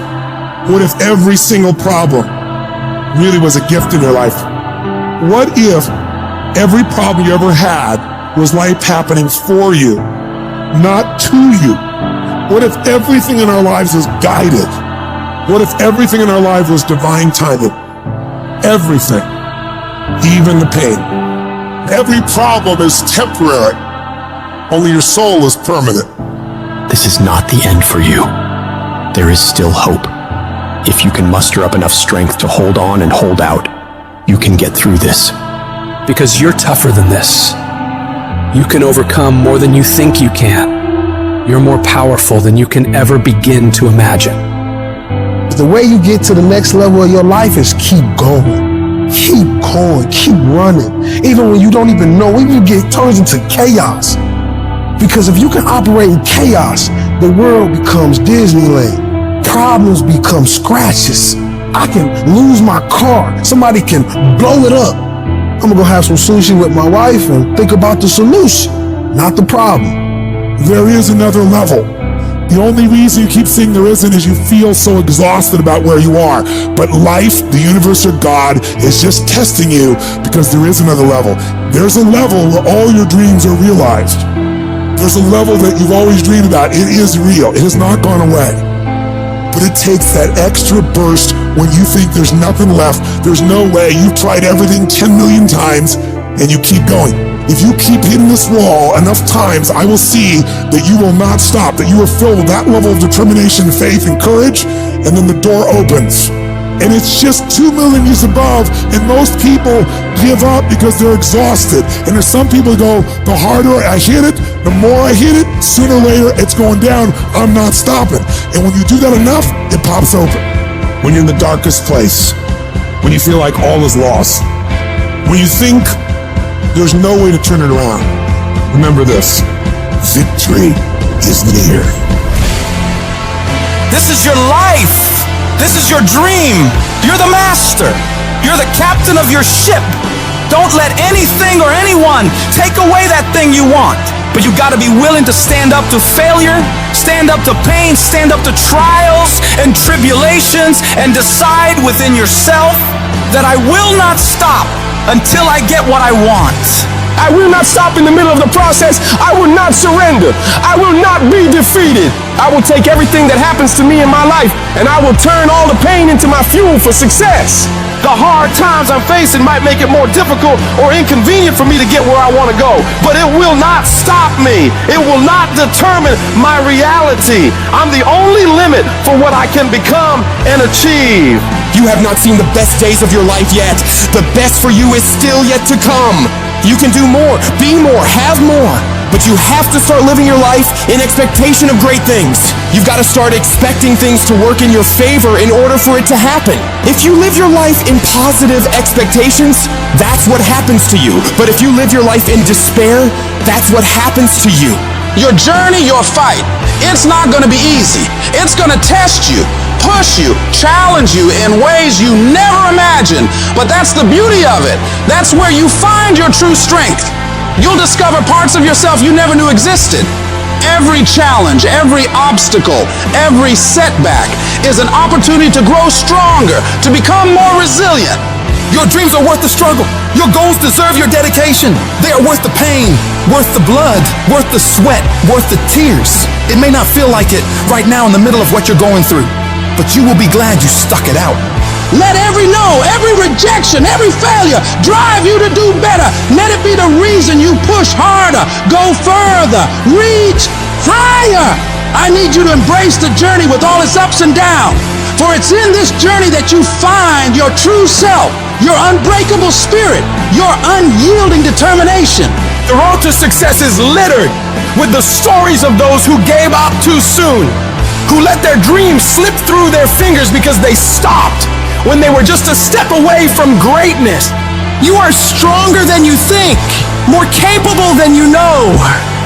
S5: What if every single problem really was a gift in your life? What if every problem you ever had was life happening for you, not to you? What if everything in our lives was guided? What if everything in our life was divine timing? Everything, even the pain. Every problem is temporary. Only your soul is permanent.
S8: This is not the end for you. There is still hope. If you can muster up enough strength to hold on and hold out, you can get through this.
S11: Because you're tougher than this. You can overcome more than you think you can. You're more powerful than you can ever begin to imagine.
S10: The way you get to the next level of your life is keep going. Keep going, keep running. Even when you don't even know, even if it turns into chaos. Because if you can operate in chaos, the world becomes Disneyland. Problems become scratches. I can lose my car. Somebody can blow it up. I'm gonna go have some sushi with my wife and think about the solution, not the problem.
S5: There is another level. The only reason you keep saying there isn't is you feel so exhausted about where you are. But life, the universe, or God is just testing you because there is another level. There's a level where all your dreams are realized. There's a level that you've always dreamed about. It is real. It has not gone away. But it takes that extra burst when you think there's nothing left. There's no way. You've tried everything 10 million times and you keep going. If you keep hitting this wall enough times, I will see that you will not stop, that you are filled with that level of determination, faith, and courage, and then the door opens. And it's just 2 million years above, and most people give up because they're exhausted. And there's some people who go, the harder I hit it, the more I hit it, sooner or later it's going down, I'm not stopping. And when you do that enough, it pops open. When you're in the darkest place, when you feel like all is lost, when you think there's no way to turn it around, remember this: victory is near.
S19: This is your life. This is your dream. You're the master. You're the captain of your ship. Don't let anything or anyone take away that thing you want. but you gotta be willing to stand up to failure, stand up to pain, stand up to trials and tribulations, and decide within yourself that I will not stop until I get what I want.
S10: I will not stop in the middle of the process. I will not surrender. I will not be defeated. I will take everything that happens to me in my life and I will turn all the pain into my fuel for success. The hard times I'm facing might make it more difficult or inconvenient for me to get where I want to go, but it will not stop me. It will not determine my reality. I'm the only limit for what I can become and achieve.
S12: You have not seen the best days of your life yet. The best for you is still yet to come. You can do more, be more, have more. But you have to start living your life in expectation of great things. You've got to start expecting things to work in your favor in order for it to happen. If you live your life in positive expectations, that's what happens to you. But if you live your life in despair, that's what happens to you.
S17: Your journey, your fight, it's not going to be easy. It's going to test you, push you, challenge you in ways you never imagined. But that's the beauty of it. That's where you find your true strength. You'll discover parts of yourself you never knew existed. Every challenge, every obstacle, every setback is an opportunity to grow stronger, to become more resilient.
S19: Your dreams are worth the struggle. Your goals deserve your dedication. They are worth the pain, worth the blood, worth the sweat, worth the tears. It may not feel like it right now in the middle of what you're going through, but you will be glad you stuck it out.
S17: Let every no, every rejection, every failure drive you to do better. Let it be the reason you push harder, go further, reach higher. I need you to embrace the journey with all its ups and downs. For it's in this journey that you find your true self, your unbreakable spirit, your unyielding determination.
S10: The road to success is littered with the stories of those who gave up too soon, who let their dreams slip through their fingers because they stopped when they were just a step away from greatness.
S15: You are stronger than you think, more capable than you know,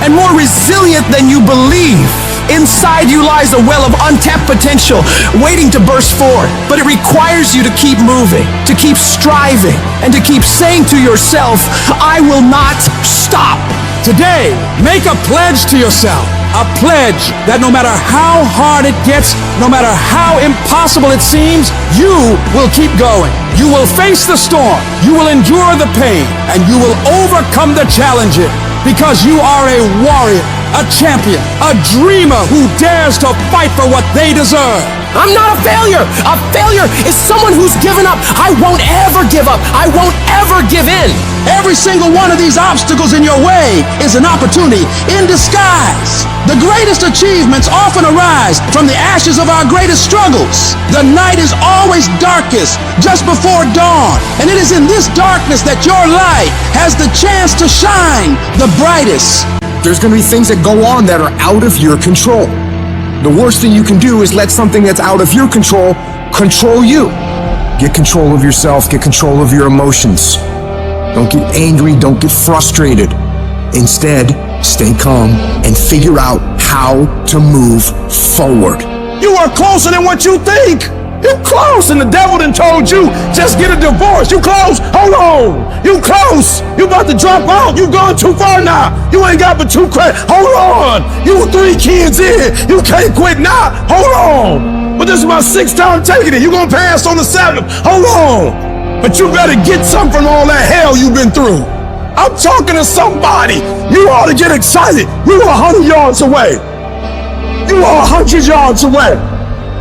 S15: and more resilient than you believe. Inside you lies a well of untapped potential waiting to burst forth, but it requires you to keep moving, to keep striving, and to keep saying to yourself, I will not stop.
S13: Today, make a pledge to yourself. A pledge that no matter how hard it gets, no matter how impossible it seems, you will keep going. You will face the storm. You will endure the pain. And you will overcome the challenges because you are a warrior, a champion, a dreamer who dares to fight for what they deserve.
S11: I'm not a failure. A failure is someone who's given up. I won't ever give up. I won't ever give in.
S17: Every single one of these obstacles in your way is an opportunity in disguise. The greatest achievements often arise from the ashes of our greatest struggles. The night is always darkest just before dawn, and it is in this darkness that your light has the chance to shine the brightest.
S12: There's going to be things that go on that are out of your control. The worst thing you can do is let something that's out of your control control you. Get control of yourself, get control of your emotions. Don't get angry, don't get frustrated. Instead, stay calm and figure out how to move forward.
S10: You are closer than what you think. You close, and the devil done told you, just get a divorce. You close, hold on. You close, you about to drop out. You going too far now. You ain't got but 2 credits. Hold on. You 3 kids in. You can't quit now. Hold on. But this is my 6th time taking it. You gonna pass on the 7th. Hold on. But you better get something from all that hell you've been through. I'm talking to somebody. You ought to get excited. You are 100 yards away. You are 100 yards away.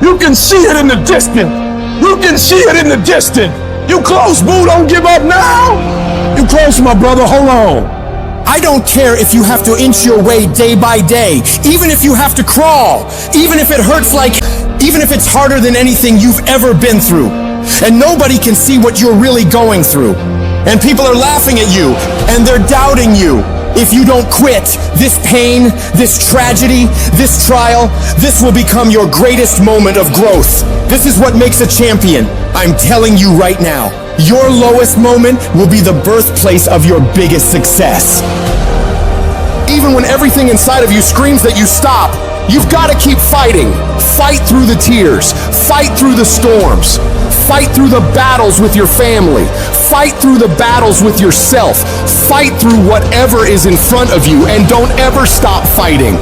S10: You can see it in the distance. You can see it in the distance. You close, boo. Don't give up now. You close, my brother. Hold on.
S19: I don't care if you have to inch your way day by day, even if you have to crawl, even if it hurts even if it's harder than anything you've ever been through. And nobody can see what you're really going through. And people are laughing at you, and they're doubting you. If you don't quit, this pain, this tragedy, this trial, this will become your greatest moment of growth. This is what makes a champion. I'm telling you right now, your lowest moment will be the birthplace of your biggest success. Even when everything inside of you screams that you stop, you've got to keep fighting. Fight through the tears. Fight through the storms. Fight through the battles with your family. Fight through the battles with yourself. Fight through whatever is in front of you, and don't ever stop fighting.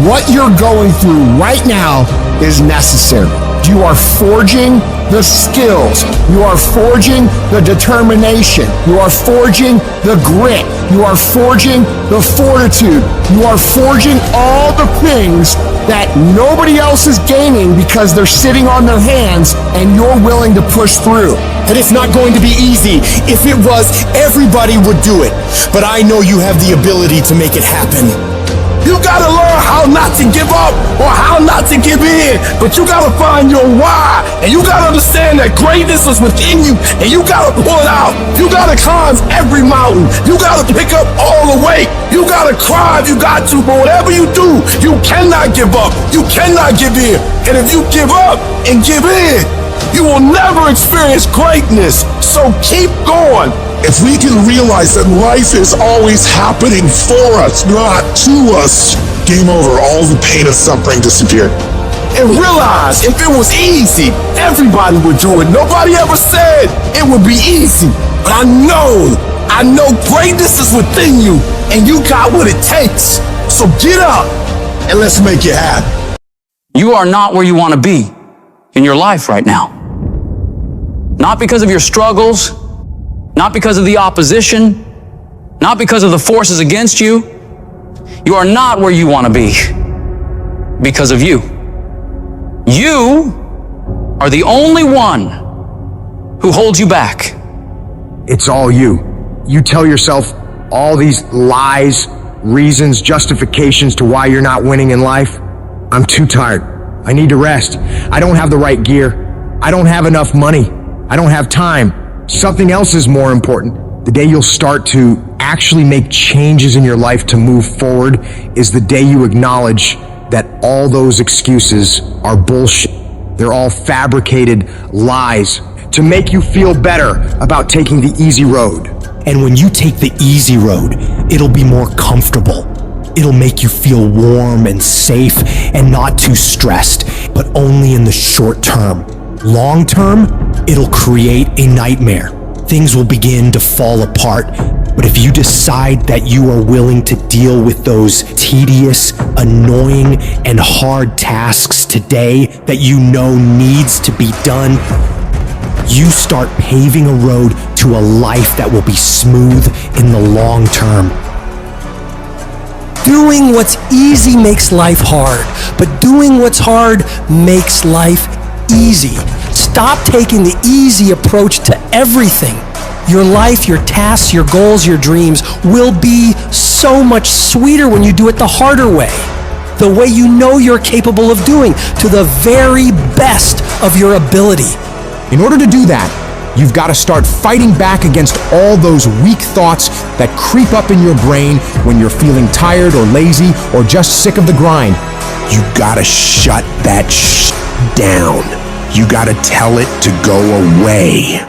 S10: What you're going through right now is necessary. You are forging the skills. You are forging the determination. You are forging the grit. You are forging the fortitude. You are forging all the things that nobody else is gaining because they're sitting on their hands and you're willing to push through.
S19: And it's not going to be easy. If it was, everybody would do it. But I know you have the ability to make it happen.
S13: You gotta learn how not to give up or how not to give in, but you gotta find your why, and you gotta understand that greatness is within you, and you gotta pull it out. You gotta climb every mountain. You gotta pick up all the weight. You gotta cry if you got to, but whatever you do, you cannot give up. You cannot give in. And if you give up and give in, you will never experience greatness. So keep going.
S5: If we can realize that life is always happening for us, not to us, game over. All the pain of suffering disappeared.
S13: And realize if it was easy, everybody would do it. Nobody ever said it would be easy. But I know greatness is within you, and you got what it takes. So get up and let's make it happen.
S9: You are not where you want to be in your life right now. Not because of your struggles, not because of the opposition, not because of the forces against you. You are not where you want to be because of you. You are the only one who holds you back.
S8: It's all you. You tell yourself all these lies, reasons, justifications to why you're not winning in life. I'm too tired. I need to rest. I don't have the right gear. I don't have enough money. I don't have time. Something else is more important. The day you'll start to actually make changes in your life to move forward is the day you acknowledge that all those excuses are bullshit. They're all fabricated lies to make you feel better about taking the easy road.
S15: And when you take the easy road, it'll be more comfortable. It'll make you feel warm and safe and not too stressed, but only in the short term. Long term, it'll create a nightmare. Things will begin to fall apart. But if you decide that you are willing to deal with those tedious, annoying, and hard tasks today that you know needs to be done, you start paving a road to a life that will be smooth in the long term. Doing what's easy makes life hard, but doing what's hard makes life easy. Stop taking the easy approach to everything. Your life, your tasks, your goals, your dreams will be so much sweeter when you do it the harder way. The way you know you're capable of doing, to the very best of your ability.
S8: In order to do that, you've got to start fighting back against all those weak thoughts that creep up in your brain when you're feeling tired or lazy or just sick of the grind. You gotta shut that down. You gotta tell it to go away.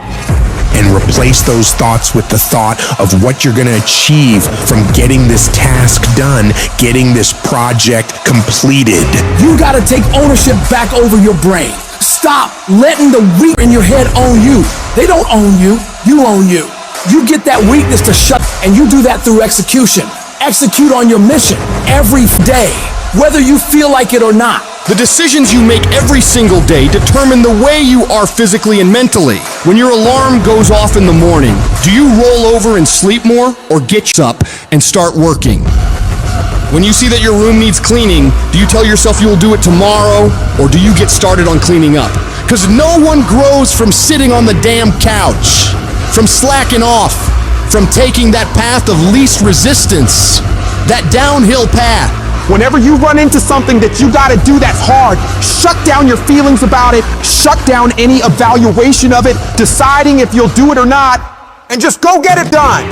S8: And replace those thoughts with the thought of what you're gonna achieve from getting this task done, getting this project completed.
S13: You gotta take ownership back over your brain. Stop letting the weak in your head own you. They don't own you, you own you. You get that weakness to shut, and you do that through execution. Execute on your mission every day, whether you feel like it or not.
S19: The decisions you make every single day determine the way you are physically and mentally. When your alarm goes off in the morning, do you roll over and sleep more, or get up and start working? When you see that your room needs cleaning, do you tell yourself you'll do it tomorrow, or do you get started on cleaning up? Because no one grows from sitting on the damn couch, from slacking off, from taking that path of least resistance, that downhill path.
S20: Whenever you run into something that you gotta do that's hard, shut down your feelings about it, shut down any evaluation of it, deciding if you'll do it or not, and just go get it done.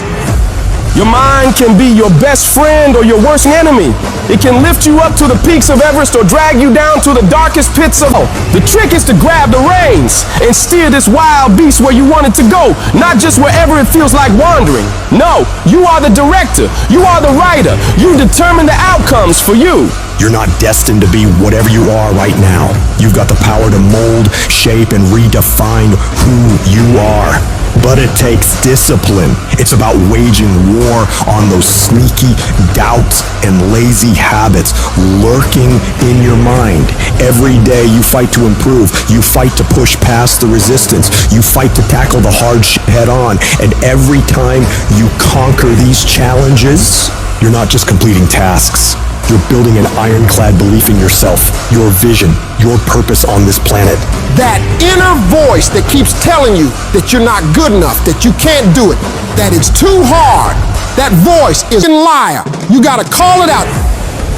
S5: Your mind can be your best friend or your worst enemy. It can lift you up to the peaks of Everest or drag you down to the darkest pits of hell. The trick is to grab the reins and steer this wild beast where you want it to go, not just wherever it feels like wandering. No, you are the director. You are the writer. You determine the outcomes for you.
S8: You're not destined to be whatever you are right now. You've got the power to mold, shape, and redefine who you are. But it takes discipline. It's about waging war on those sneaky doubts and lazy habits lurking in your mind. Every day you fight to improve. You fight to push past the resistance. You fight to tackle the hard shit head on. And every time you conquer these challenges, you're not just completing tasks. You're building an ironclad belief in yourself, your vision, your purpose on this planet.
S10: That inner voice that keeps telling you that you're not good enough, that you can't do it, that it's too hard, that voice is a liar. You gotta call it out.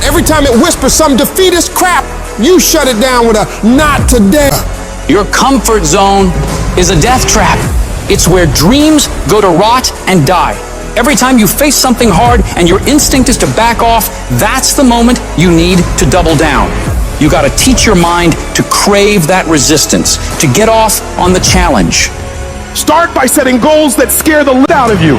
S10: Every time it whispers some defeatist crap, you shut it down with a not today.
S9: Your comfort zone is a death trap. It's where dreams go to rot and die. Every time you face something hard and your instinct is to back off, that's the moment you need to double down. You gotta teach your mind to crave that resistance, to get off on the challenge.
S5: Start by setting goals that scare the lit out of you.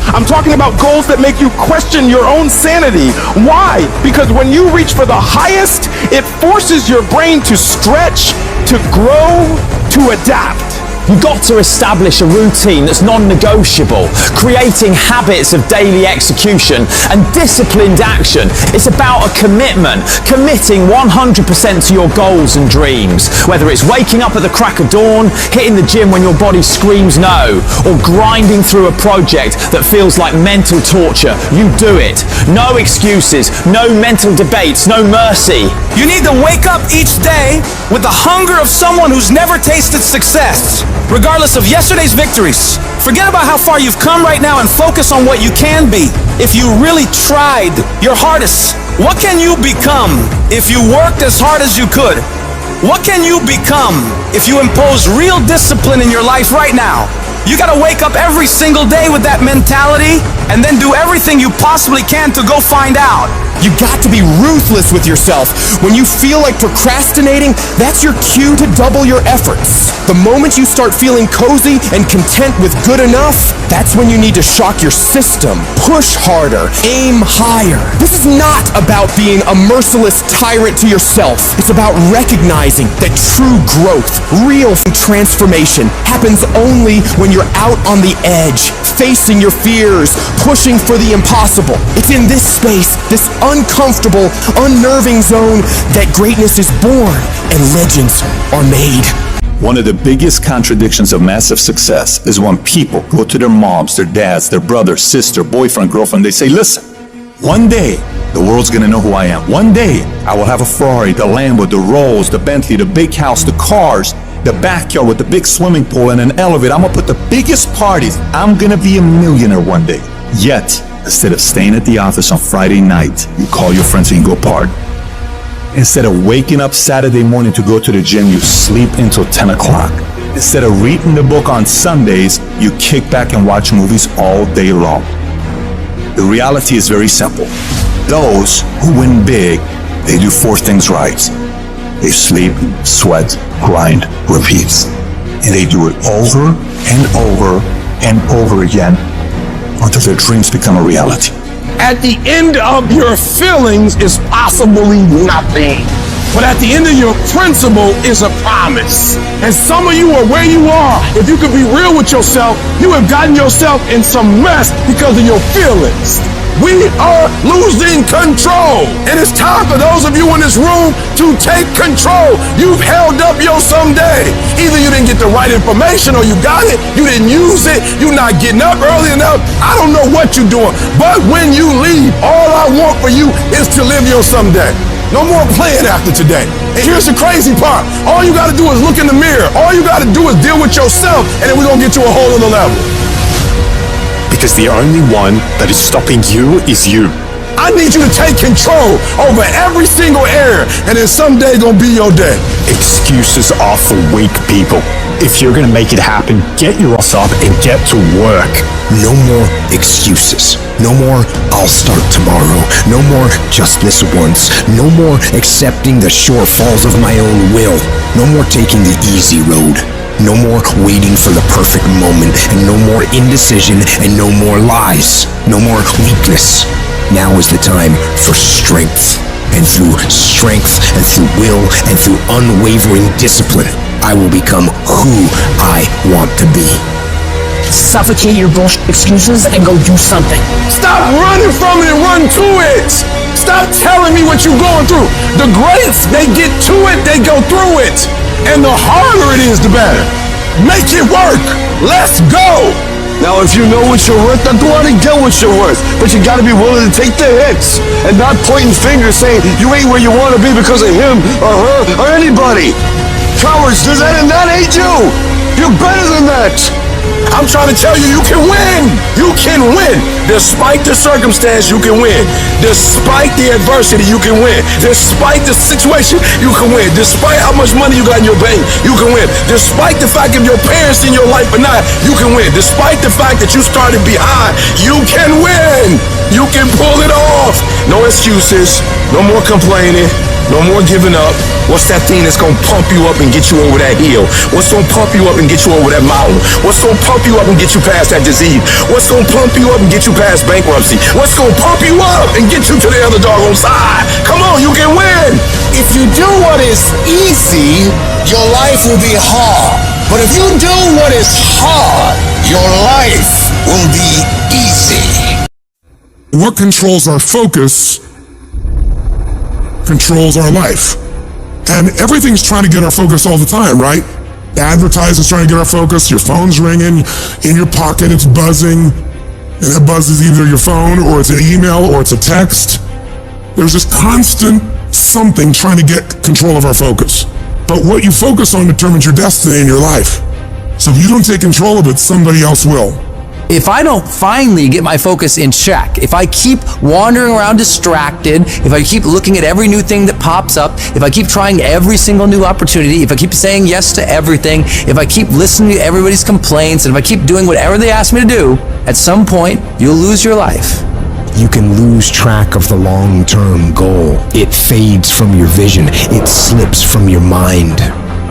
S5: I'm talking about goals that make you question your own sanity. Why? Because when you reach for the highest, it forces your brain to stretch, to grow, to adapt.
S9: You've got to establish a routine that's non-negotiable, creating habits of daily execution and disciplined action. It's about a commitment, committing 100% to your goals and dreams. Whether it's waking up at the crack of dawn, hitting the gym when your body screams no, or grinding through a project that feels like mental torture, you do it. No excuses, no mental debates, no mercy.
S2: You need to wake up each day with the hunger of someone who's never tasted success. Regardless of yesterday's victories, forget about how far you've come right now and focus on what you can be. If you really tried your hardest, what can you become if you worked as hard as you could? What can you become if you impose real discipline in your life right now? You gotta wake up every single day with that mentality and then do everything you possibly can to go find out.
S19: You got to be ruthless with yourself. When you feel like procrastinating, that's your cue to double your efforts. The moment you start feeling cozy and content with good enough, that's when you need to shock your system. Push harder, aim higher. This is not about being a merciless tyrant to yourself. It's about recognizing that true growth, real transformation happens only when you're out on the edge, facing your fears, pushing for the impossible. It's in this space, this uncomfortable, unnerving zone, that greatness is born and legends are made.
S21: One of the biggest contradictions of massive success is when people go to their moms, their dads, their brother, sister, boyfriend, girlfriend, they say, listen, one day the world's gonna know who I am. One day I will have a Ferrari, the Lambo, the Rolls, the Bentley, the big house, the cars, the backyard with the big swimming pool and an elevator. I'm gonna put the biggest parties. I'm gonna be a millionaire one day. Yet, instead of staying at the office on Friday night, you call your friends and you go party. Instead of waking up Saturday morning to go to the gym, you sleep until 10 o'clock. Instead of reading the book on Sundays, you kick back and watch movies all day long. The reality is very simple. Those who win big, they do four things right. They sleep, sweat, grind, repeat. And they do it over and over and over again until their dreams become a reality.
S5: At the end of your feelings is possibly nothing. But at the end of your principle is a promise. And some of you are where you are. If you could be real with yourself, you have gotten yourself in some mess because of your feelings. We are losing control. And it's time for those of you in this room to take control. You've held up your someday. Either you didn't get the right information or you got it, you didn't use it, you're not getting up early enough. I don't know what you're doing. But when you leave, all I want for you is to live your someday. No more playing after today. And here's the crazy part. All you gotta do is look in the mirror. All you gotta do is deal with yourself, and then we're gonna get to a whole other level.
S8: Because the only one that is stopping you is you.
S5: I need you to take control over every single area, and then someday gonna be your day.
S8: Excuses are for weak people. If you're gonna make it happen, get your ass up and get to work.
S12: No more excuses. No more, I'll start tomorrow. No more, just this once. No more accepting the shortfalls of my own will. No more taking the easy road. No more waiting for the perfect moment. And no more indecision and no more lies. No more weakness. Now is the time for strength. And through strength and through will and through unwavering discipline, I will become who I want to be.
S11: Suffocate your bullshit excuses and go do something.
S5: Stop running from it and run to it. Stop telling me what you're going through. The greats, they get to it, they go through it. And the harder it is, the better. Make it work. Let's go. Now, if you know what you're worth, then go out and get what you're worth. But you gotta be willing to take the hits and not pointing fingers saying you ain't where you want to be because of him or her or anybody. Cowards do that and that ain't you. You're better than that. I'm trying to tell you, you can win. You can win. Despite the circumstance, you can win. Despite the adversity, you can win. Despite the situation, you can win. Despite how much money you got in your bank, you can win. Despite the fact if your parents in your life or not, you can win. Despite the fact that you started behind, you can win. You can pull it off. No excuses. No more complaining. No more giving up. What's that thing that's gonna pump you up and get you over that hill? What's gonna pump you up and get you over that mountain? What's gonna pump you up and get you past that disease? What's gonna pump you up and get you past bankruptcy? What's gonna pump you up and get you to the other doggone side? Come on, you can win.
S10: If you do what is easy, your life will be hard. But if you do what is hard, your life will be easy.
S7: What controls our focus controls our life. And everything's trying to get our focus all the time, right? The advertiser's trying to get our focus, your phone's ringing, in your pocket it's buzzing, and that buzz is either your phone or it's an email or it's a text. There's this constant something trying to get control of our focus. But what you focus on determines your destiny in your life. So if you don't take control of it, somebody else will.
S22: If I don't finally get my focus in check, if I keep wandering around distracted, if I keep looking at every new thing that pops up, if I keep trying every single new opportunity, if I keep saying yes to everything, if I keep listening to everybody's complaints, and if I keep doing whatever they ask me to do, at some point, you'll lose your life.
S12: You can lose track of the long-term goal. It fades from your vision. It slips from your mind.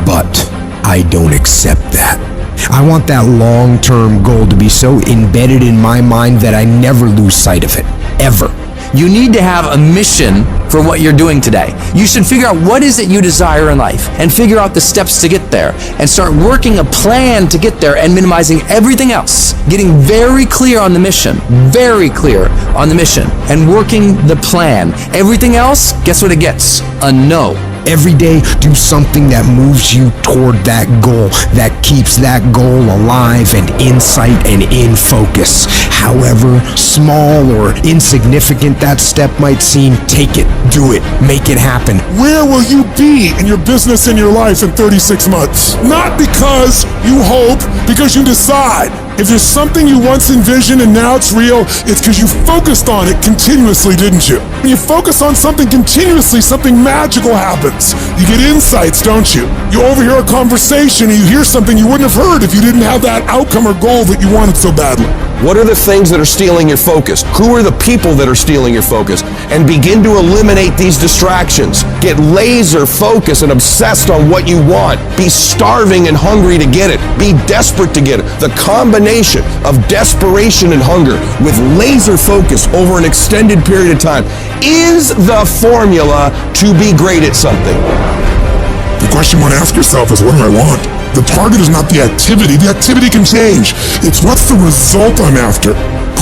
S12: But I don't accept that. I want that long-term goal to be so embedded in my mind that I never lose sight of it, ever.
S22: You need to have a mission for what you're doing today. You should figure out what is it you desire in life and figure out the steps to get there and start working a plan to get there and minimizing everything else. Getting very clear on the mission, very clear on the mission and working the plan. Everything else, guess what it gets? A no.
S12: Every day, do something that moves you toward that goal, that keeps that goal alive and in sight and in focus. However small or insignificant that step might seem, take it, do it, make it happen.
S7: Where will you be in your business and your life in 36 months? Not because you hope, because you decide. If there's something you once envisioned and now it's real, it's because you focused on it continuously, didn't you? When you focus on something continuously, something magical happens. You get insights, don't you? You overhear a conversation and you hear something you wouldn't have heard if you didn't have that outcome or goal that you wanted so badly.
S5: What are the things that are stealing your focus? Who are the people that are stealing your focus? And begin to eliminate these distractions. Get laser focused and obsessed on what you want. Be starving and hungry to get it. Be desperate to get it. The combination of desperation and hunger with laser focus over an extended period of time is the formula to be great at something.
S7: The question you want to ask yourself is, what do I want? The target is not the activity. The activity can change. It's what's the result I'm after.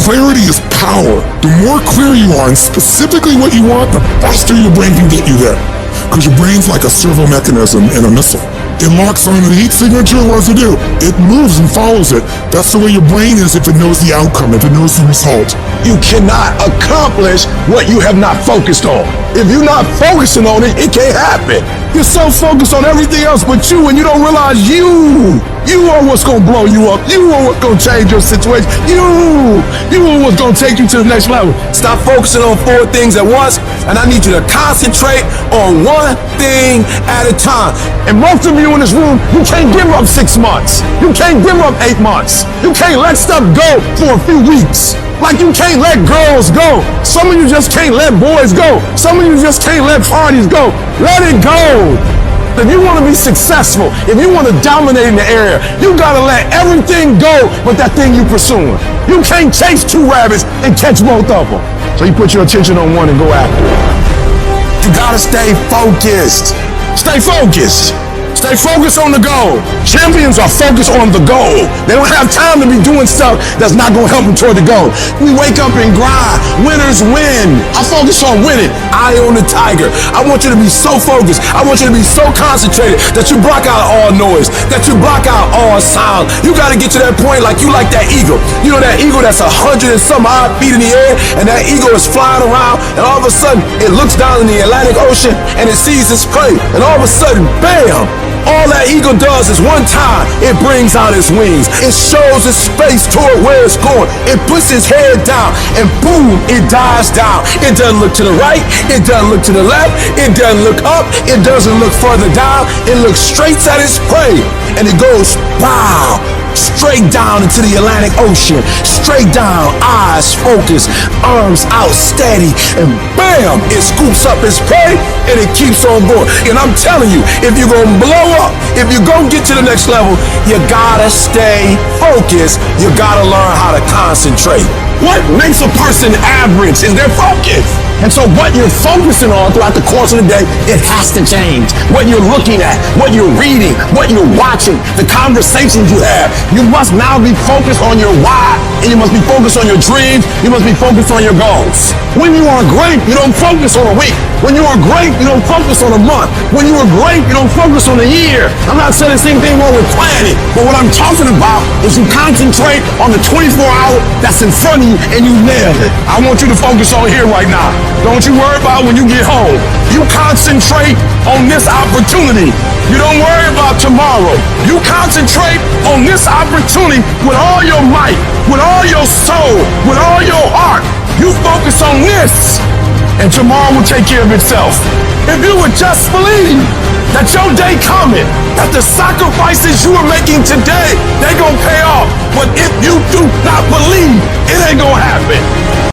S7: Clarity is power. The more clear you are and specifically what you want, the faster your brain can get you there. Because your brain's like a servo mechanism in a missile. It locks on the heat signature, what does it do? It moves and follows it. That's the way your brain is if it knows the outcome, if it knows the result.
S5: You cannot accomplish what you have not focused on. If you're not focusing on it, it can't happen. You're so focused on everything else but you, and you don't realize you are what's gonna blow you up. You are what's gonna change your situation. You are what's gonna take you to the next level. Stop focusing on 4 things at once, and I need you to concentrate on 1 thing at a time. And most of you in this room, you can't give up 6 months. You can't give up 8 months. You can't let stuff go for a few weeks. Like you can't let girls go. Some of you just can't let boys go. Some of you just can't let parties go. Let it go. If you want to be successful, if you want to dominate in the area, you got to let everything go but that thing you pursuing. You can't chase 2 rabbits and catch both of them. So you put your attention on one and go after it. You got to stay focused. Stay focused. Stay focused on the goal. Champions are focused on the goal. They don't have time to be doing stuff that's not going to help them toward the goal. We wake up and grind. Winners win. I focus on winning. Eye on the tiger. I want you to be so focused. I want you to be so concentrated that you block out all noise, that you block out all sound. You got to get to that point like you like that eagle. You know that eagle that's 100 and some odd feet in the air, and that eagle is flying around, and all of a sudden it looks down in the Atlantic Ocean and it sees its prey, and all of a sudden, bam! All that eagle does is one time, it brings out its wings. It shows its face toward where it's going. It puts its head down, and boom, it dives down. It doesn't look to the right. It doesn't look to the left. It doesn't look up. It doesn't look further down. It looks straight at its prey, and it goes, pow, straight down into the Atlantic Ocean. Straight down, eyes focused, arms out steady, and bam, it scoops up its prey, and it keeps on going. And I'm telling you, if you're gonna blow up, if you're gonna get to the next level, you gotta stay focused. You gotta learn how to concentrate. What makes a person average is their focus. And so what you're focusing on throughout the course of the day, it has to change. What you're looking at, what you're reading, what you're watching, the conversations you have. You must now be focused on your why, and you must be focused on your dreams. You must be focused on your goals. When you are great, you don't focus on a week. When you are great, you don't focus on a month. When you are great, you don't focus on a year. I'm not saying there's anything wrong with planning, but what I'm talking about is you concentrate on the 24-hour that's in front of you and you nail it. I want you to focus on here right now. Don't you worry about when you get home. You concentrate on this opportunity. You don't worry about tomorrow. You concentrate on this opportunity with all your might, with all your soul, with all your heart. You focus on this, and tomorrow will take care of itself. If you would just believe that your day coming, that the sacrifices you are making today, they gonna pay off. But if you do not believe, it ain't gonna happen.